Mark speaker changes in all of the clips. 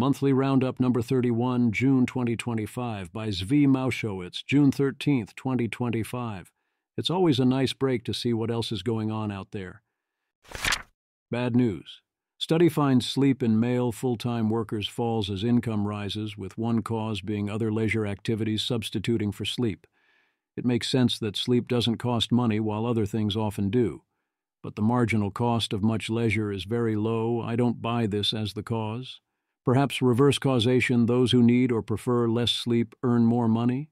Speaker 1: Monthly Roundup number 31, June 2025, by Zvi Maushowitz, June 13th, 2025. It's always a nice break to see what else is going on out there. Bad news. Study finds sleep in male full-time workers falls as income rises, with one cause being other leisure activities substituting for sleep. It makes sense that sleep doesn't cost money while other things often do. But the marginal cost of much leisure is very low. I don't buy this as the cause. Perhaps reverse causation, those who need or prefer less sleep earn more money?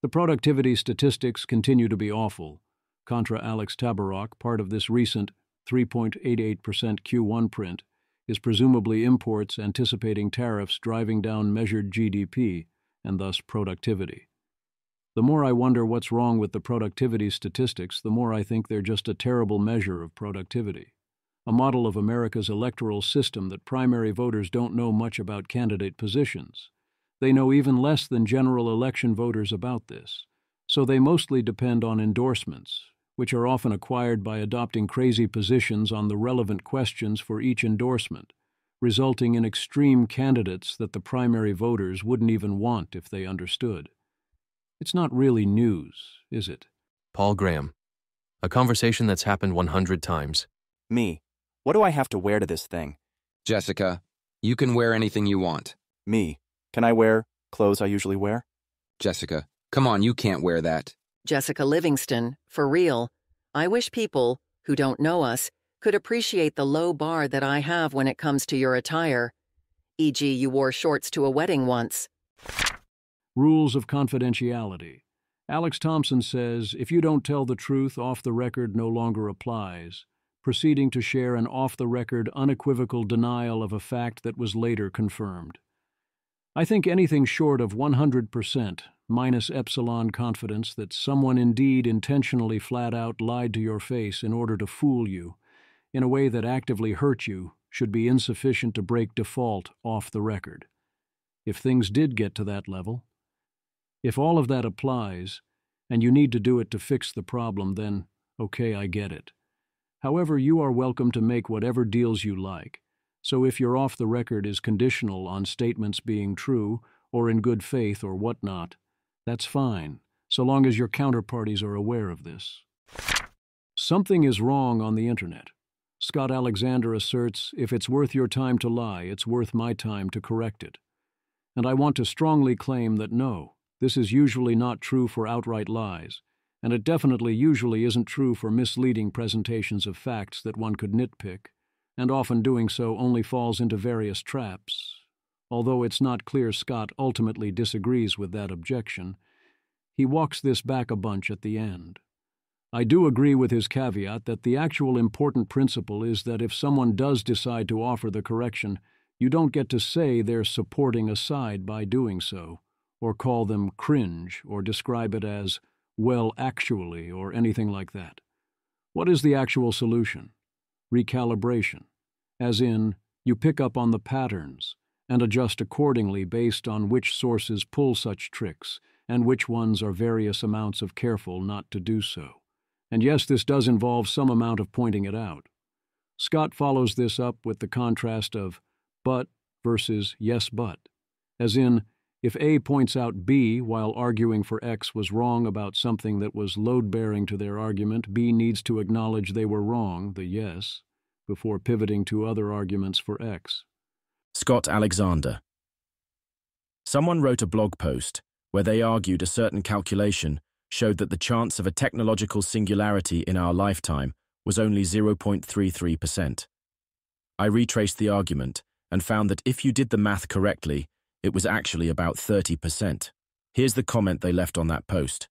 Speaker 1: The productivity statistics continue to be awful. Contra Alex Tabarrok, part of this recent 3.88% Q1 print, is presumably imports anticipating tariffs driving down measured GDP and thus productivity. The more I wonder what's wrong with the productivity statistics, the more I think they're just a terrible measure of productivity. A model of America's electoral system that primary voters don't know much about candidate positions. They know even less than general election voters about this, so they mostly depend on endorsements, which are often acquired by adopting crazy positions on the relevant questions for each endorsement, resulting in extreme candidates that the primary voters wouldn't even want if they understood. It's not really news, is it?
Speaker 2: Paul Graham. A conversation that's happened 100 times.
Speaker 3: Me. What do I have to wear to this thing?
Speaker 4: Jessica, you can wear anything you want.
Speaker 3: Me. Can I wear clothes I usually wear?
Speaker 4: Jessica, come on, you can't wear that.
Speaker 5: Jessica Livingston, for real. I wish people, who don't know us, could appreciate the low bar that I have when it comes to your attire. E.g., you wore shorts to a wedding once.
Speaker 1: Rules of confidentiality. Alex Thompson says, if you don't tell the truth, off the record no longer applies, proceeding to share an off-the-record, unequivocal denial of a fact that was later confirmed. I think anything short of 100%, minus epsilon confidence that someone indeed intentionally flat-out lied to your face in order to fool you, in a way that actively hurt you, should be insufficient to break default off the record. If things did get to that level, if all of that applies, and you need to do it to fix the problem, then, okay, I get it. However, you are welcome to make whatever deals you like. So if your off-the-record is conditional on statements being true, or in good faith or whatnot, that's fine, so long as your counterparties are aware of this. Something is wrong on the internet. Scott Alexander asserts, if it's worth your time to lie, it's worth my time to correct it. And I want to strongly claim that no, this is usually not true for outright lies, and it definitely usually isn't true for misleading presentations of facts that one could nitpick, and often doing so only falls into various traps. Although it's not clear Scott ultimately disagrees with that objection, he walks this back a bunch at the end. I do agree with his caveat that the actual important principle is that if someone does decide to offer the correction, you don't get to say they're supporting a side by doing so, or call them cringe, or describe it as, well, actually, or anything like that. What is the actual solution? Recalibration, as in, you pick up on the patterns and adjust accordingly based on which sources pull such tricks and which ones are various amounts of careful not to do so. And yes, this does involve some amount of pointing it out. Scott follows this up with the contrast of but versus yes but, as in, if A points out B while arguing for X was wrong about something that was load-bearing to their argument, B needs to acknowledge they were wrong, the yes, before pivoting to other arguments for X.
Speaker 6: Scott Alexander. Someone wrote a blog post where they argued a certain calculation showed that the chance of a technological singularity in our lifetime was only 0.33%. I retraced the argument and found that if you did the math correctly, it was actually about 30%. Here's the comment they left on that post.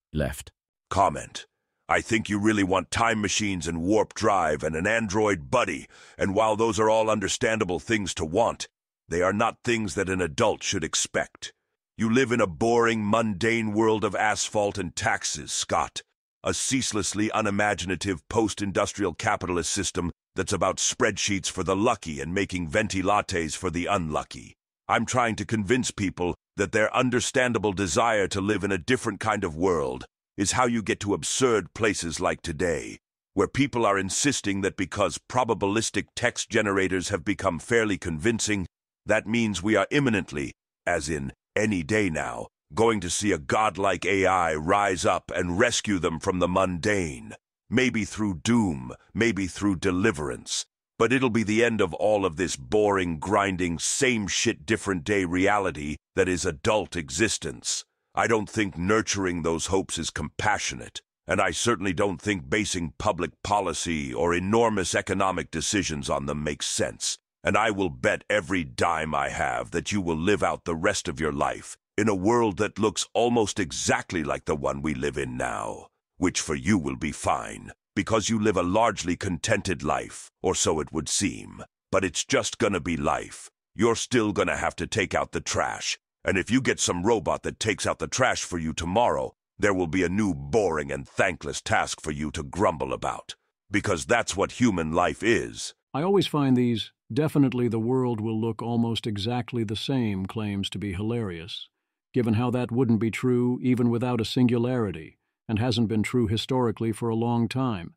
Speaker 7: Comment. I think you really want time machines and warp drive and an android buddy, and while those are all understandable things to want, they are not things that an adult should expect. You live in a boring, mundane world of asphalt and taxes, Scott. A ceaselessly unimaginative post-industrial capitalist system that's about spreadsheets for the lucky and making venti lattes for the unlucky. I'm trying to convince people that their understandable desire to live in a different kind of world is how you get to absurd places like today, where people are insisting that because probabilistic text generators have become fairly convincing, That means we are imminently, as in any day now, going to see a godlike AI rise up and rescue them from the mundane. Maybe through doom, maybe through deliverance. But it'll be the end of all of this boring, grinding, same shit, different day reality that is adult existence. I don't think nurturing those hopes is compassionate, and I certainly don't think basing public policy or enormous economic decisions on them makes sense. And I will bet every dime I have that you will live out the rest of your life in a world that looks almost exactly like the one we live in now, which for you will be fine, because you live a largely contented life, or so it would seem. But it's just gonna be life. You're still gonna have to take out the trash, and if you get some robot that takes out the trash for you tomorrow, there will be a new boring and thankless task for you to grumble about. Because that's what human life is.
Speaker 1: I always find these "definitely the world will look almost exactly the same" claims to be hilarious, given how that wouldn't be true even without a singularity, and hasn't been true historically for a long time.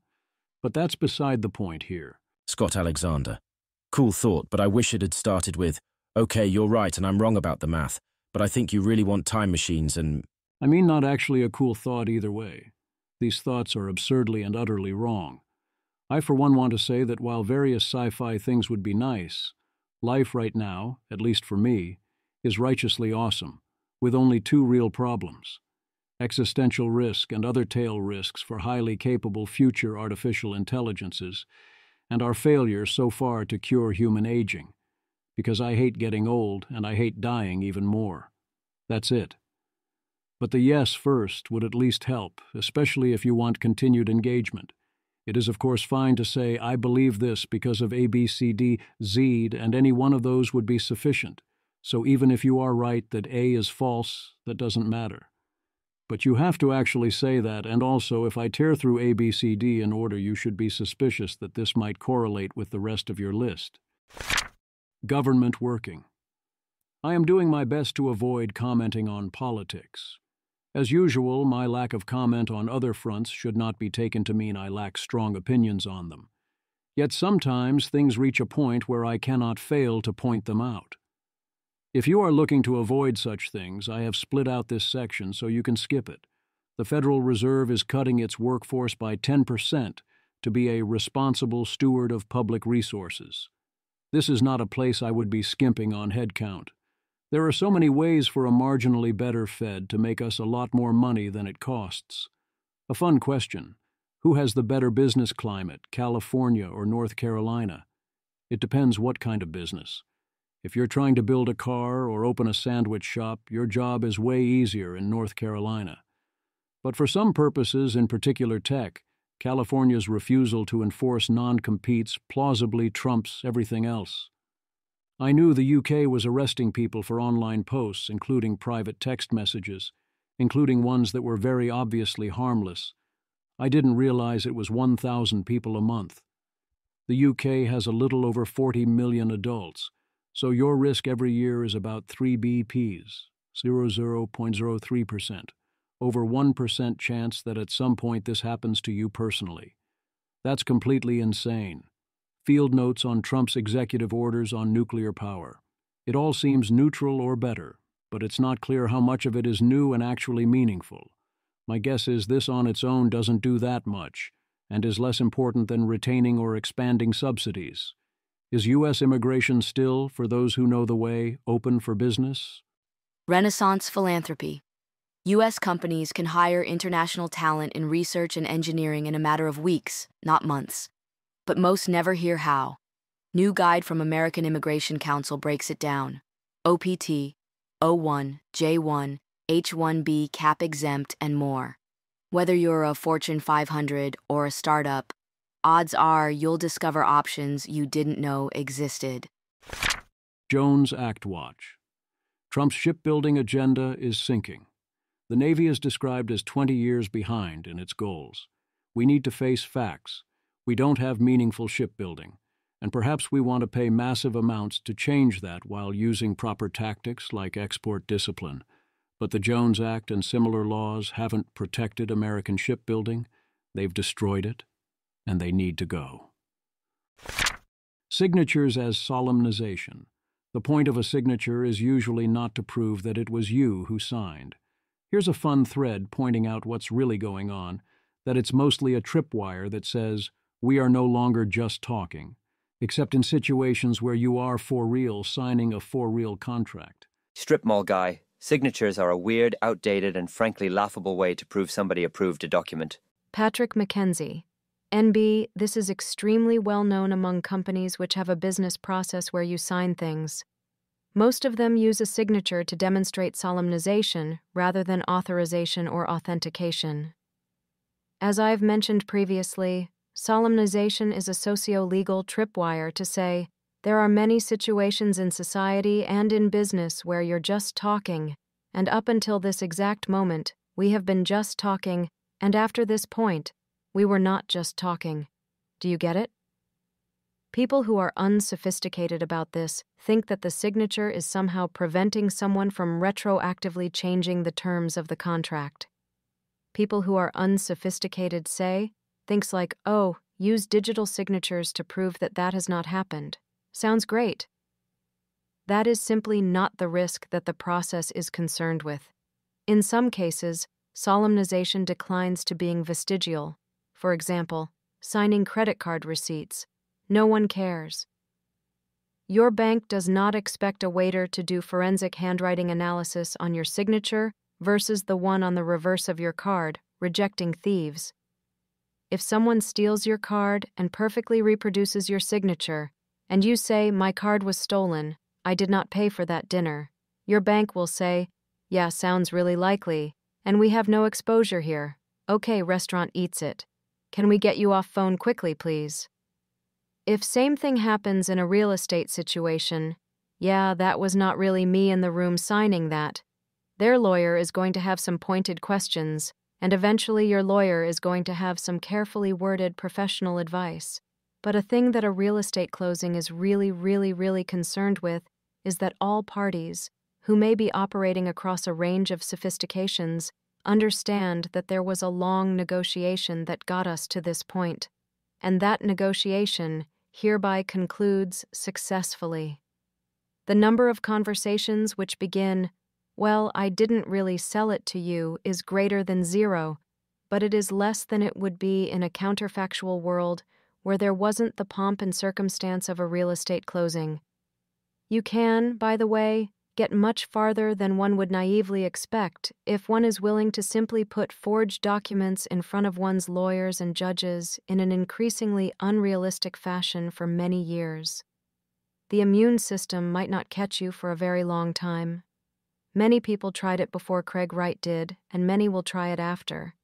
Speaker 1: But that's beside the point here.
Speaker 6: Scott Alexander. Cool thought, but I wish it had started with, okay, you're right and I'm wrong about the math, but I think you really want time machines and...
Speaker 1: I mean, not actually a cool thought either way. These thoughts are absurdly and utterly wrong. I, for one, want to say that while various sci-fi things would be nice, life right now, at least for me, is righteously awesome, with only two real problems: existential risk and other tail risks for highly capable future artificial intelligences, and our failure so far to cure human aging, because I hate getting old and I hate dying even more. That's it. But the yes first would at least help, especially if you want continued engagement. It is, of course, fine to say, I believe this because of A, B, C, D, Z, and any one of those would be sufficient. So even if you are right that A is false, that doesn't matter. But you have to actually say that, and also, if I tear through A, B, C, D in order, you should be suspicious that this might correlate with the rest of your list. Government working. I am doing my best to avoid commenting on politics. As usual, my lack of comment on other fronts should not be taken to mean I lack strong opinions on them. Yet sometimes things reach a point where I cannot fail to point them out. If you are looking to avoid such things, I have split out this section so you can skip it. The Federal Reserve is cutting its workforce by 10% to be a responsible steward of public resources. This is not a place I would be skimping on headcount. There are so many ways for a marginally better Fed to make us a lot more money than it costs. A fun question: who has the better business climate, California or North Carolina? It depends what kind of business. If you're trying to build a car or open a sandwich shop, your job is way easier in North Carolina. But for some purposes, in particular tech, California's refusal to enforce non-competes plausibly trumps everything else. I knew the UK was arresting people for online posts, including private text messages, including ones that were very obviously harmless. I didn't realize it was 1,000 people a month. The UK has a little over 40 million adults, so your risk every year is about 3 BPs, 0.03%, over 1% chance that at some point this happens to you personally. That's completely insane. Field notes on Trump's executive orders on nuclear power. It all seems neutral or better, but it's not clear how much of it is new and actually meaningful. My guess is this on its own doesn't do that much, and is less important than retaining or expanding subsidies. Is U.S. immigration still, for those who know the way, open for business?
Speaker 8: Renaissance philanthropy. U.S. companies can hire international talent in research and engineering in a matter of weeks, not months. But most never hear how. New guide from American Immigration Council breaks it down. OPT, O1, J1, H1B, cap exempt, and more. Whether you're a Fortune 500 or a startup, odds are you'll discover options you didn't know existed.
Speaker 1: Jones Act Watch. Trump's shipbuilding agenda is sinking. The Navy is described as 20 years behind in its goals. We need to face facts. We don't have meaningful shipbuilding, and perhaps we want to pay massive amounts to change that while using proper tactics like export discipline. But the Jones Act and similar laws haven't protected American shipbuilding. They've destroyed it, and they need to go. Signatures as solemnization. The point of a signature is usually not to prove that it was you who signed. Here's a fun thread pointing out what's really going on, that it's mostly a tripwire that says, "We are no longer just talking," except in situations where you are for real signing a for real contract.
Speaker 9: Strip mall guy, signatures are a weird, outdated, and frankly laughable way to prove somebody approved a document.
Speaker 10: Patrick McKenzie. NB, this is extremely well known among companies which have a business process where you sign things. Most of them use a signature to demonstrate solemnization rather than authorization or authentication. As I've mentioned previously, solemnization is a socio-legal tripwire to say, there are many situations in society and in business where you're just talking, and up until this exact moment, we have been just talking, and after this point, we were not just talking. Do you get it? People who are unsophisticated about this think that the signature is somehow preventing someone from retroactively changing the terms of the contract. People who are unsophisticated say things like, "Oh, use digital signatures to prove that that has not happened. Sounds great." That is simply not the risk that the process is concerned with. In some cases, solemnization declines to being vestigial. For example, signing credit card receipts. No one cares. Your bank does not expect a waiter to do forensic handwriting analysis on your signature versus the one on the reverse of your card, rejecting thieves. If someone steals your card and perfectly reproduces your signature, and you say, "My card was stolen, I did not pay for that dinner," your bank will say, "Yeah, sounds really likely, and we have no exposure here. Okay, restaurant eats it. Can we get you off phone quickly, please?" If same thing happens in a real estate situation, "Yeah, that was not really me in the room signing that," their lawyer is going to have some pointed questions, and eventually your lawyer is going to have some carefully worded professional advice. But a thing that a real estate closing is really concerned with is that all parties, who may be operating across a range of sophistications, understand that there was a long negotiation that got us to this point, and that negotiation hereby concludes successfully. The number of conversations which begin, "Well, I didn't really sell it to you," is greater than 0, but it is less than it would be in a counterfactual world where there wasn't the pomp and circumstance of a real estate closing. You can, by the way, get much farther than one would naively expect if one is willing to simply put forged documents in front of one's lawyers and judges in an increasingly unrealistic fashion for many years. The immune system might not catch you for a very long time. Many people tried it before Craig Wright did, and many will try it after.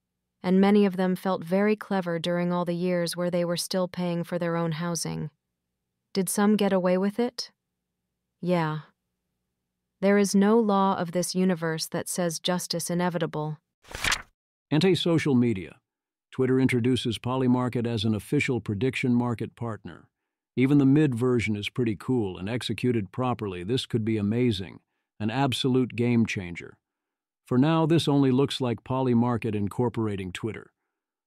Speaker 10: And many of them felt very clever during all the years where they were still paying for their own housing. Did some get away with it? Yeah. There is no law of this universe that says justice inevitable.
Speaker 1: Anti-social media. Twitter introduces Polymarket as an official prediction market partner. Even the mid version is pretty cool, and executed properly, this could be amazing, an absolute game changer. For now, this only looks like Polymarket incorporating Twitter.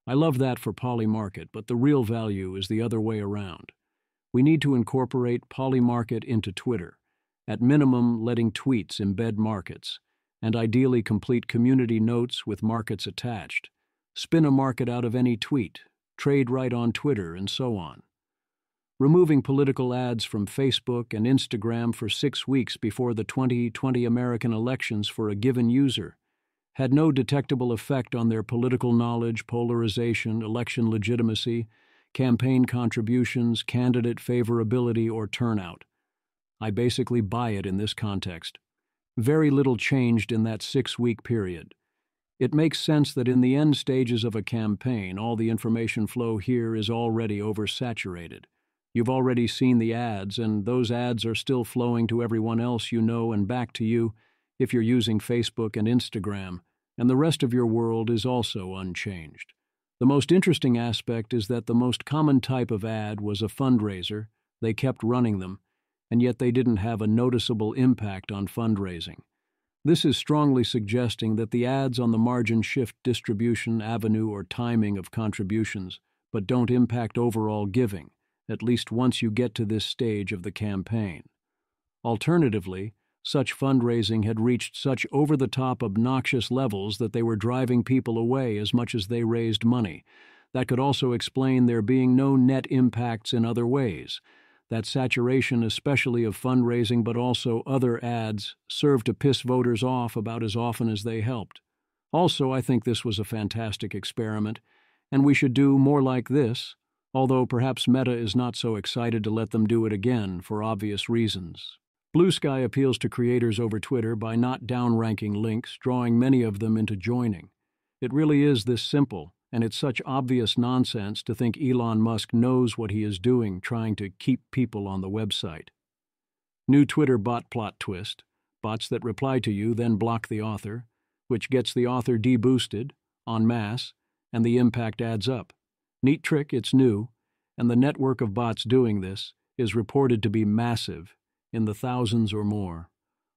Speaker 1: I love that for Polymarket, but the real value is the other way around. We need to incorporate Polymarket into Twitter, at minimum letting tweets embed markets, and ideally complete community notes with markets attached. Spin a market out of any tweet, trade right on Twitter, and so on. Removing political ads from Facebook and Instagram for 6 weeks before the 2020 American elections for a given user had no detectable effect on their political knowledge, polarization, election legitimacy, campaign contributions, candidate favorability, or turnout. I basically buy it in this context. Very little changed in that 6-week period. It makes sense that in the end stages of a campaign, all the information flow here is already oversaturated. You've already seen the ads, and those ads are still flowing to everyone else you know and back to you if you're using Facebook and Instagram, and the rest of your world is also unchanged. The most interesting aspect is that the most common type of ad was a fundraiser. They kept running them, and yet they didn't have a noticeable impact on fundraising. This is strongly suggesting that the ads on the margin shift distribution, avenue, or timing of contributions, but don't impact overall giving, at least once you get to this stage of the campaign. Alternatively, such fundraising had reached such over-the-top obnoxious levels that they were driving people away as much as they raised money. That could also explain there being no net impacts in other ways. That saturation, especially of fundraising but also other ads, served to piss voters off about as often as they helped. Also, I think this was a fantastic experiment, and we should do more like this, although perhaps Meta is not so excited to let them do it again for obvious reasons. Blue Sky appeals to creators over Twitter by not downranking links, drawing many of them into joining. It really is this simple, and it's such obvious nonsense to think Elon Musk knows what he is doing trying to keep people on the website. New Twitter bot plot twist: bots that reply to you then block the author, which gets the author deboosted, en masse, and the impact adds up. Neat trick, it's new, and the network of bots doing this is reported to be massive, in the thousands or more.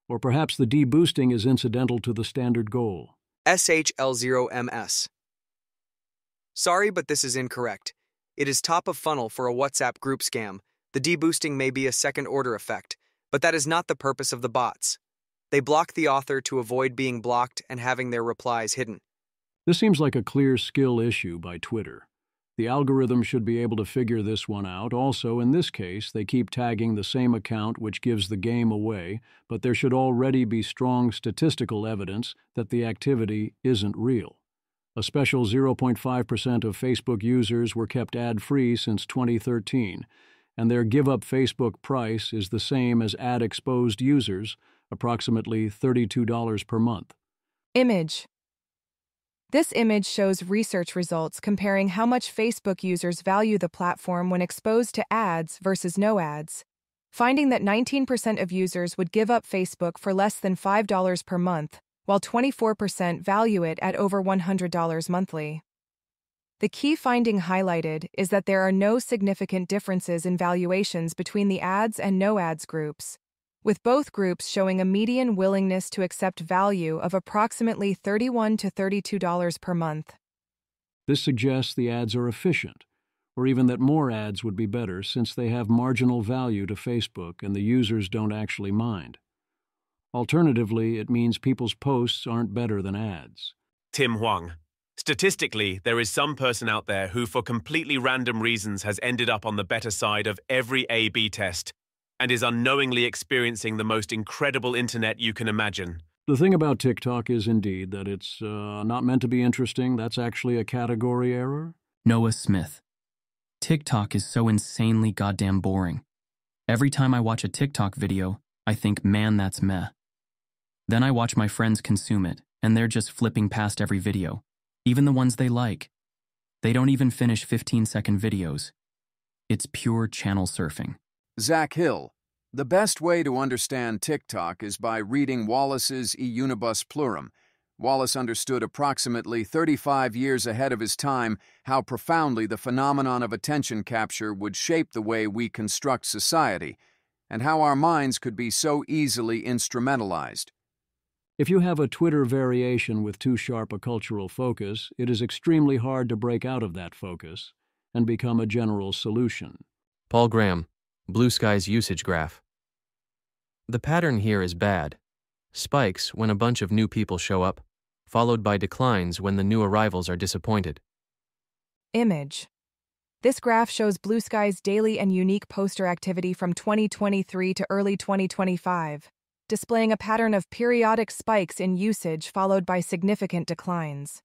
Speaker 1: Or perhaps the deboosting is incidental to the standard goal.
Speaker 11: SHL0MS. Sorry, but this is incorrect. It is top of funnel for a WhatsApp group scam. The deboosting may be a second-order effect, but that is not the purpose of the bots. They block the author to avoid being blocked and having their replies hidden.
Speaker 1: This seems like a clear skill issue by Twitter. The algorithm should be able to figure this one out. Also, in this case, they keep tagging the same account, which gives the game away, but there should already be strong statistical evidence that the activity isn't real. A special 0.5% of Facebook users were kept ad-free since 2013, and their give-up Facebook price is the same as ad-exposed users, approximately $32 per month.
Speaker 12: Image. This image shows research results comparing how much Facebook users value the platform when exposed to ads versus no ads, finding that 19% of users would give up Facebook for less than $5 per month, while 24% value it at over $100 monthly. The key finding highlighted is that there are no significant differences in valuations between the ads and no ads groups, with both groups showing a median willingness to accept value of approximately $31 to $32 per month.
Speaker 1: This suggests the ads are efficient, or even that more ads would be better since they have marginal value to Facebook and the users don't actually mind. Alternatively, it means people's posts aren't better than ads.
Speaker 13: Tim Huang. Statistically, there is some person out there who, for completely random reasons, has ended up on the better side of every A/B test, and is unknowingly experiencing the most incredible internet you can imagine.
Speaker 1: The thing about TikTok is indeed that it's not meant to be interesting. That's actually a category error.
Speaker 14: Noah Smith. TikTok is so insanely goddamn boring. Every time I watch a TikTok video, I think, man, that's meh. Then I watch my friends consume it, and they're just flipping past every video, even the ones they like. They don't even finish 15-second videos. It's pure channel surfing.
Speaker 15: Zach Hill. The best way to understand TikTok is by reading Wallace's E Unibus Plurum. Wallace understood approximately 35 years ahead of his time how profoundly the phenomenon of attention capture would shape the way we construct society, and how our minds could be so easily instrumentalized.
Speaker 1: If you have a Twitter variation with too sharp a cultural focus, it is extremely hard to break out of that focus and become a general solution.
Speaker 2: Paul Graham, Blue Sky's usage graph. The pattern here is bad. Spikes when a bunch of new people show up, followed by declines when the new arrivals are disappointed.
Speaker 12: Image. This graph shows Blue Sky's daily and unique poster activity from 2023 to early 2025, displaying a pattern of periodic spikes in usage followed by significant declines.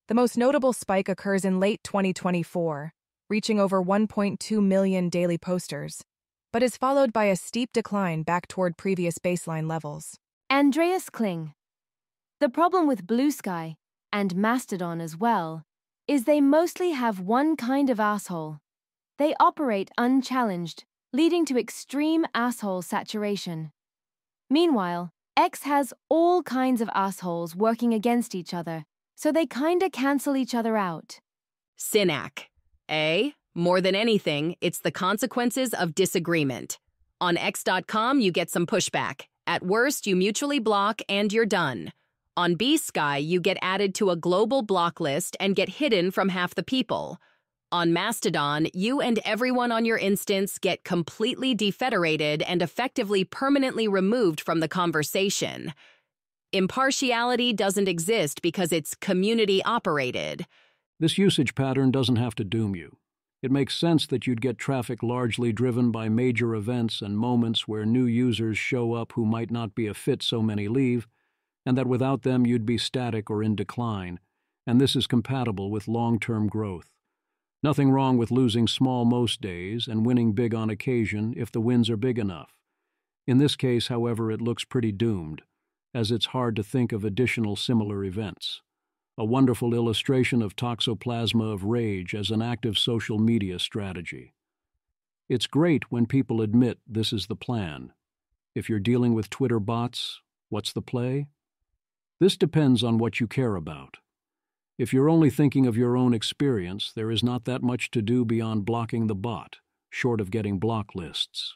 Speaker 12: The most notable spike occurs in late 2024, reaching over 1.2 million daily posters, but is followed by a steep decline back toward previous baseline levels.
Speaker 8: Andreas Kling. The problem with Blue Sky, and Mastodon as well, is they mostly have one kind of asshole. They operate unchallenged, leading to extreme asshole saturation. Meanwhile, X has all kinds of assholes working against each other, so they kinda cancel each other out.
Speaker 16: Synac. More than anything, it's the consequences of disagreement. On X.com, you get some pushback. At worst, you mutually block and you're done. On B-Sky, you get added to a global block list and get hidden from half the people. On Mastodon, you and everyone on your instance get completely defederated and effectively permanently removed from the conversation. Impartiality doesn't exist because it's community-operated.
Speaker 1: This usage pattern doesn't have to doom you. It makes sense that you'd get traffic largely driven by major events and moments where new users show up who might not be a fit so many leave, and that without them you'd be static or in decline, and this is compatible with long-term growth. Nothing wrong with losing small most days and winning big on occasion if the wins are big enough. In this case, however, it looks pretty doomed, as it's hard to think of additional similar events. A wonderful illustration of toxoplasma of rage as an active social media strategy. It's great when people admit this is the plan. If you're dealing with Twitter bots, what's the play? This depends on what you care about. If you're only thinking of your own experience, there is not that much to do beyond blocking the bot, short of getting block lists.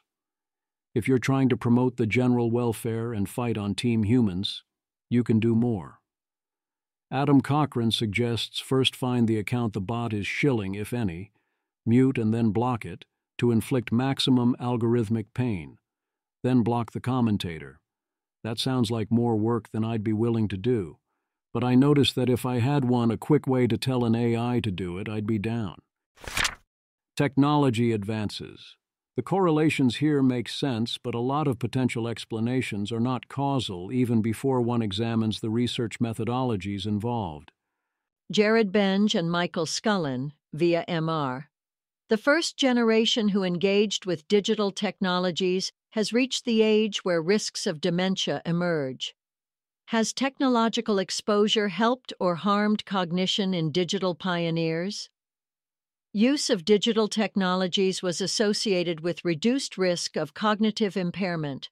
Speaker 1: If you're trying to promote the general welfare and fight on Team Humans, you can do more. Adam Cochran suggests first find the account the bot is shilling, if any, mute and then block it to inflict maximum algorithmic pain, then block the commentator. That sounds like more work than I'd be willing to do. But I noticed that if I had a quick way to tell an AI to do it, I'd be down. Technology advances. The correlations here make sense, but a lot of potential explanations are not causal even before one examines the research methodologies involved.
Speaker 17: Jared Benge and Michael Scullin, via MR. The first generation who engaged with digital technologies has reached the age where risks of dementia emerge. Has technological exposure helped or harmed cognition in digital pioneers? Use of digital technologies was associated with reduced risk of cognitive impairment.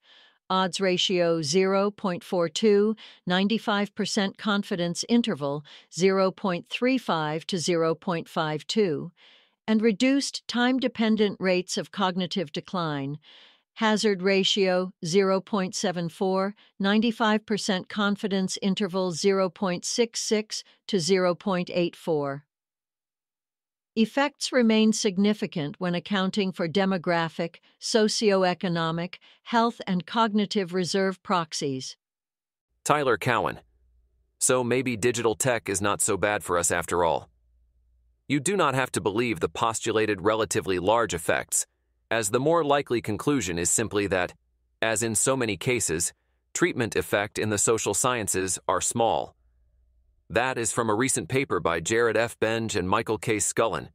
Speaker 17: Odds ratio 0.42, 95% confidence interval 0.35 to 0.52, and reduced time-dependent rates of cognitive decline. Hazard ratio 0.74, 95% confidence interval 0.66 to 0.84. Effects remain significant when accounting for demographic, socioeconomic, health, and cognitive reserve proxies.
Speaker 18: Tyler Cowan. So maybe digital tech is not so bad for us after all. You do not have to believe the postulated relatively large effects, as the more likely conclusion is simply that, as in so many cases, treatment effect in the social sciences are small. That is from a recent paper by Jared F. Benge and Michael K. Scullin,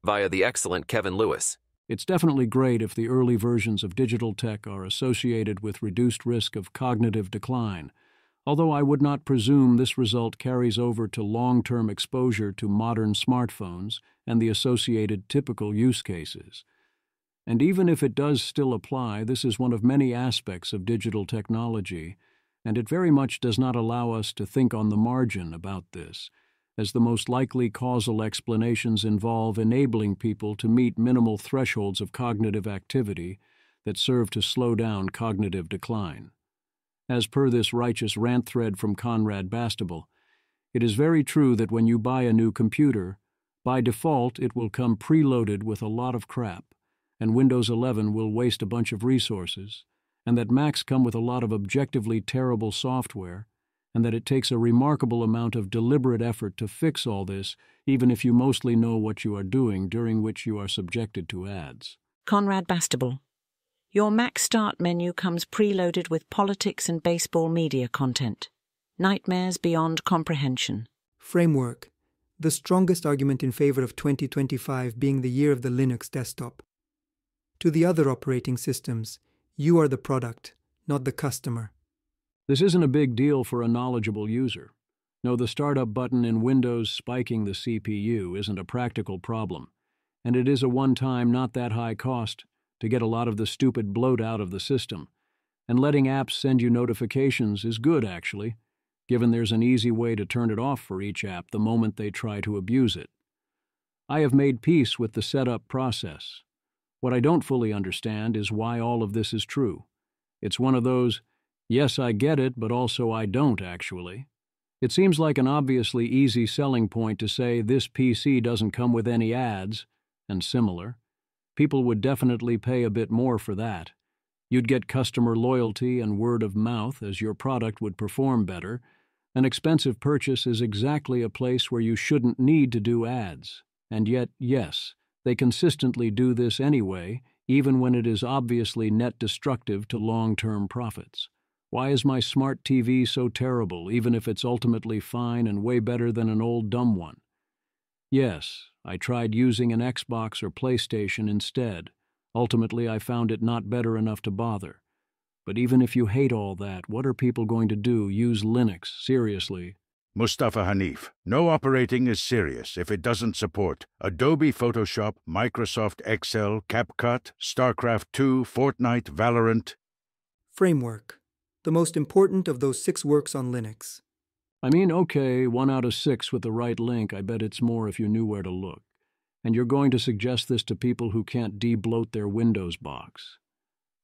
Speaker 18: via the excellent Kevin Lewis.
Speaker 1: It's definitely great if the early versions of digital tech are associated with reduced risk of cognitive decline, although I would not presume this result carries over to long-term exposure to modern smartphones and the associated typical use cases. And even if it does still apply, this is one of many aspects of digital technology, and it very much does not allow us to think on the margin about this, as the most likely causal explanations involve enabling people to meet minimal thresholds of cognitive activity that serve to slow down cognitive decline. As per this righteous rant thread from Conrad Bastable, it is very true that when you buy a new computer, by default it will come preloaded with a lot of crap, and Windows 11 will waste a bunch of resources, and that Macs come with a lot of objectively terrible software, and that it takes a remarkable amount of deliberate effort to fix all this, even if you mostly know what you are doing, during which you are subjected to ads.
Speaker 19: Conrad Bastable. Your Mac Start menu comes preloaded with politics and baseball media content. Nightmares beyond comprehension.
Speaker 20: Framework. The strongest argument in favor of 2025 being the year of the Linux desktop. To the other operating systems, you are the product, not the customer.
Speaker 1: This isn't a big deal for a knowledgeable user. No, the startup button in Windows spiking the CPU isn't a practical problem, and it is a one-time, not that high cost to get a lot of the stupid bloat out of the system. And letting apps send you notifications is good, actually, given there's an easy way to turn it off for each app the moment they try to abuse it. I have made peace with the setup process. What I don't fully understand is why all of this is true. It's one of those, yes, I get it, but also I don't, actually. It seems like an obviously easy selling point to say this PC doesn't come with any ads, and similar. People would definitely pay a bit more for that. You'd get customer loyalty and word of mouth as your product would perform better. An expensive purchase is exactly a place where you shouldn't need to do ads. And yet, yes, they consistently do this anyway, even when it is obviously net destructive to long-term profits. Why is my smart TV so terrible, even if it's ultimately fine and way better than an old dumb one? Yes, I tried using an Xbox or PlayStation instead. Ultimately, I found it not better enough to bother. But even if you hate all that, what are people going to do? Use Linux, seriously?
Speaker 21: Mustafa Hanif. No operating is serious if it doesn't support Adobe Photoshop, Microsoft Excel, CapCut, StarCraft 2, Fortnite, Valorant.
Speaker 20: Framework. The most important of those 6 works on Linux.
Speaker 1: I mean, okay, 1 out of 6 with the right link. I bet it's more if you knew where to look. And you're going to suggest this to people who can't de-bloat their Windows box.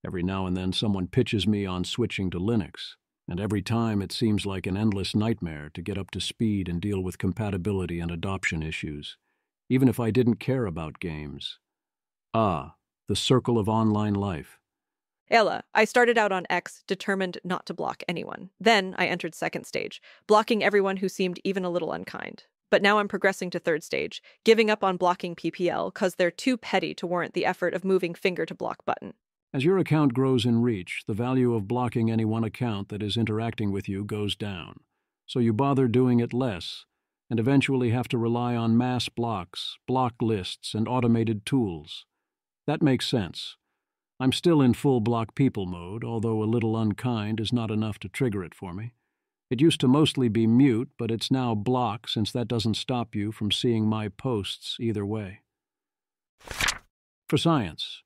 Speaker 1: Every now and then someone pitches me on switching to Linux, and every time it seems like an endless nightmare to get up to speed and deal with compatibility and adoption issues, even if I didn't care about games. Ah, the circle of online life.
Speaker 22: Ella, I started out on X, determined not to block anyone. Then I entered second stage, blocking everyone who seemed even a little unkind. But now I'm progressing to third stage, giving up on blocking PPL because they're too petty to warrant the effort of moving finger to block button.
Speaker 1: As your account grows in reach, the value of blocking any one account that is interacting with you goes down. So you bother doing it less, and eventually have to rely on mass blocks, block lists, and automated tools. That makes sense. I'm still in full block people mode, although a little unkind is not enough to trigger it for me. It used to mostly be mute, but it's now block since that doesn't stop you from seeing my posts either way. For science.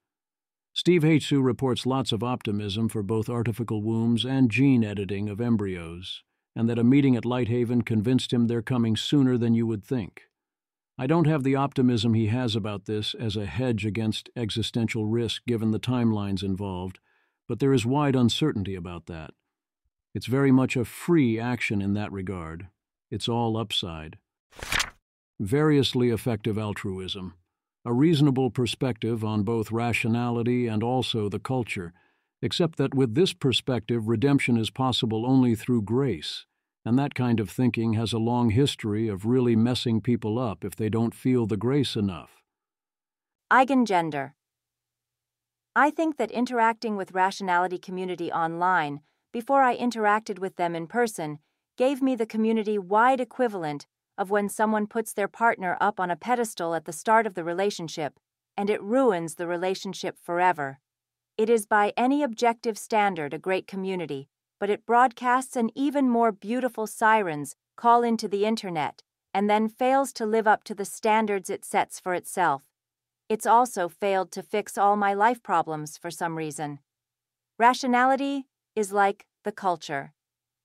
Speaker 1: Steve Haitsu reports lots of optimism for both artificial wombs and gene editing of embryos, and that a meeting at Lighthaven convinced him they're coming sooner than you would think. I don't have the optimism he has about this as a hedge against existential risk given the timelines involved, but there is wide uncertainty about that. It's very much a free action in that regard. It's all upside. Variously effective altruism. A reasonable perspective on both rationality and also the culture, except that with this perspective, redemption is possible only through grace, and that kind of thinking has a long history of really messing people up if they don't feel the grace enough.
Speaker 23: Eigengender. I think that interacting with rationality community online, before I interacted with them in person, gave me the community-wide equivalent of when someone puts their partner up on a pedestal at the start of the relationship, and it ruins the relationship forever. It is by any objective standard a great community, but it broadcasts an even more beautiful sirens call into the internet, and then fails to live up to the standards it sets for itself. It's also failed to fix all my life problems for some reason. Rationality is like the culture.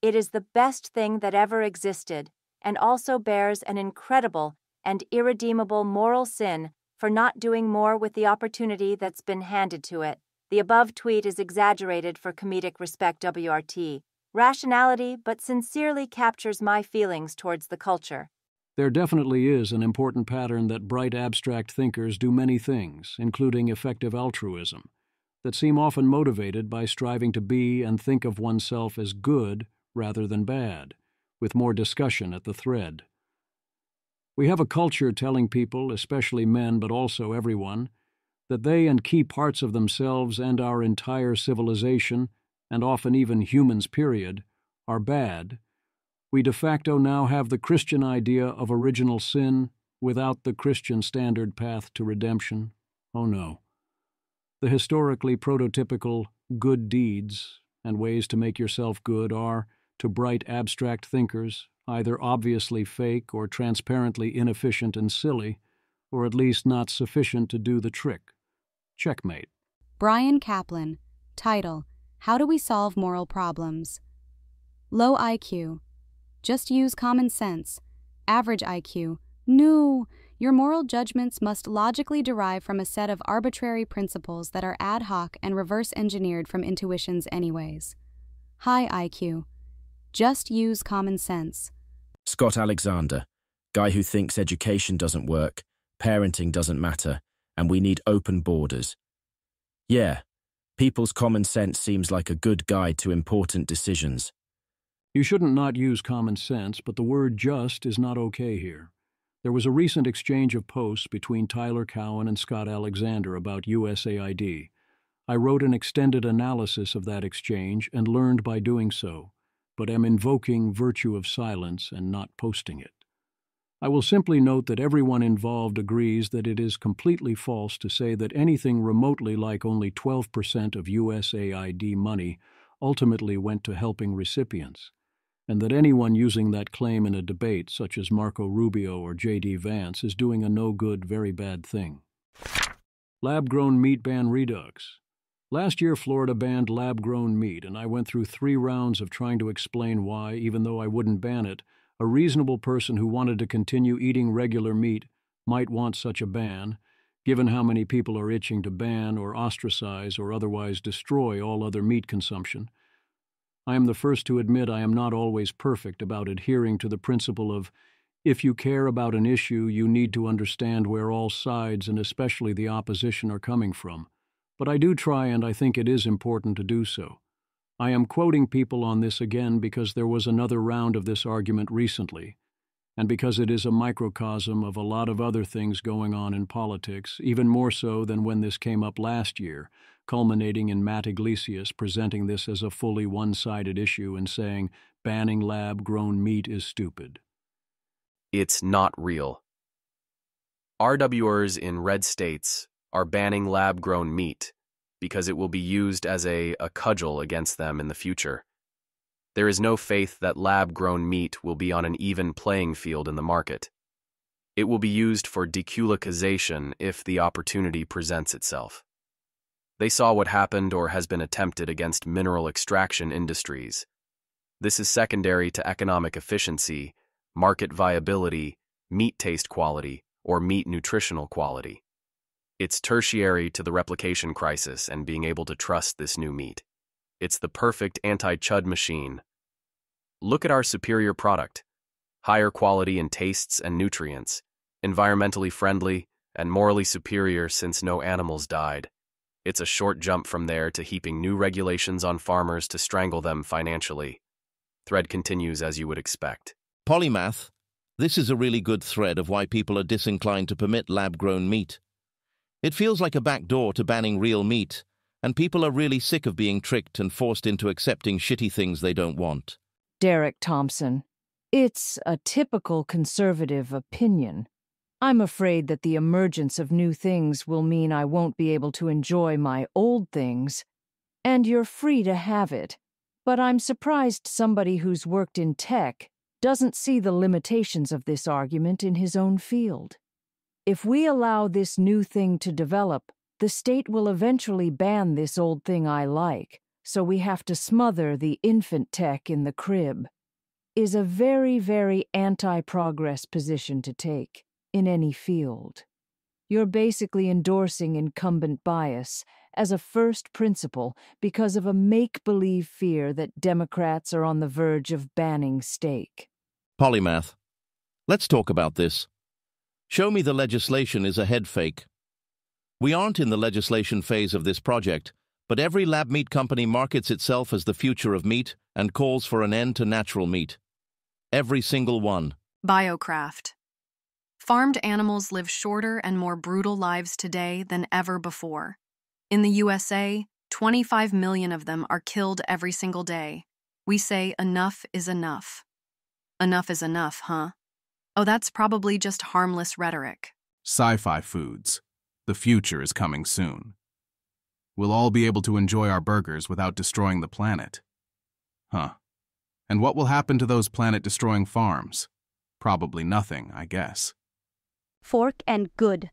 Speaker 23: It is the best thing that ever existed, and also bears an incredible and irredeemable moral sin for not doing more with the opportunity that's been handed to it. The above tweet is exaggerated for comedic respect WRT. Rationality, but sincerely captures my feelings towards the culture.
Speaker 1: There definitely is an important pattern that bright abstract thinkers do many things, including effective altruism, that seem often motivated by striving to be and think of oneself as good rather than bad, with more discussion at the thread. We have a culture telling people, especially men but also everyone, that they and key parts of themselves and our entire civilization, and often even humans period, are bad. We de facto now have the Christian idea of original sin without the Christian standard path to redemption. Oh no. The historically prototypical good deeds and ways to make yourself good are, to bright abstract thinkers, either obviously fake or transparently inefficient and silly, or at least not sufficient to do the trick. Checkmate.
Speaker 24: Brian Kaplan. Title: How Do We Solve Moral Problems? Low IQ. Just use common sense. Average IQ. No! Your moral judgments must logically derive from a set of arbitrary principles that are ad hoc and reverse-engineered from intuitions anyways. High IQ. Just use common sense.
Speaker 6: Scott Alexander, guy who thinks education doesn't work, parenting doesn't matter, and we need open borders. Yeah, people's common sense seems like a good guide to important decisions.
Speaker 1: You shouldn't not use common sense, but the word just is not okay here. There was a recent exchange of posts between Tyler Cowen and Scott Alexander about USAID. I wrote an extended analysis of that exchange and learned by doing so, but am invoking virtue of silence and not posting it. I will simply note that everyone involved agrees that it is completely false to say that anything remotely like only 12% of USAID money ultimately went to helping recipients, and that anyone using that claim in a debate, such as Marco Rubio or J.D. Vance, is doing a no-good, very bad thing. Lab-grown meat ban redux. Last year, Florida banned lab-grown meat, and I went through 3 rounds of trying to explain why, even though I wouldn't ban it, a reasonable person who wanted to continue eating regular meat might want such a ban, given how many people are itching to ban or ostracize or otherwise destroy all other meat consumption. I am the first to admit I am not always perfect about adhering to the principle of, if you care about an issue, you need to understand where all sides and especially the opposition are coming from. But I do try, and I think it is important to do so. I am quoting people on this again because there was another round of this argument recently, and because it is a microcosm of a lot of other things going on in politics, even more so than when this came up last year, culminating in Matt Iglesias presenting this as a fully one-sided issue and saying banning lab-grown meat is stupid.
Speaker 18: It's not real. RWers in red states are banning lab-grown meat because it will be used as a cudgel against them in the future. There is no faith that lab-grown meat will be on an even playing field in the market. It will be used for deculicization if the opportunity presents itself. They saw what happened or has been attempted against mineral extraction industries. This is secondary to economic efficiency, market viability, meat taste quality, or meat nutritional quality. It's tertiary to the replication crisis and being able to trust this new meat. It's the perfect anti-chud machine. Look at our superior product. Higher quality in tastes and nutrients, environmentally friendly, and morally superior since no animals died. It's a short jump from there to heaping new regulations on farmers to strangle them financially. Thread continues as you would expect.
Speaker 3: Polymath, this is a really good thread of why people are disinclined to permit lab-grown meat. It feels like a backdoor to banning real meat, and people are really sick of being tricked and forced into accepting shitty things they don't want.
Speaker 4: Derek Thompson, it's a typical conservative opinion. I'm afraid that the emergence of new things will mean I won't be able to enjoy my old things, and you're free to have it. But I'm surprised somebody who's worked in tech doesn't see the limitations of this argument in his own field. If we allow this new thing to develop, the state will eventually ban this old thing I like, so we have to smother the infant tech in the crib. Is a very, very anti-progress position to take in any field. You're basically endorsing incumbent bias as a first principle because of a make-believe fear that Democrats are on the verge of banning steak.
Speaker 3: Polymath, let's talk about this. Show me the legislation is a head fake. We aren't in the legislation phase of this project, but every lab meat company markets itself as the future of meat and calls for an end to natural meat. Every single one.
Speaker 10: Biocraft. Farmed animals live shorter and more brutal lives today than ever before. In the USA, 25 million of them are killed every single day. We say enough is enough. Enough is enough, huh? Oh, that's probably just harmless rhetoric.
Speaker 5: Sci-fi foods. The future is coming soon. We'll all be able to enjoy our burgers without destroying the planet. Huh. And what will happen to those planet-destroying farms? Probably nothing, I guess.
Speaker 7: Fork and Good.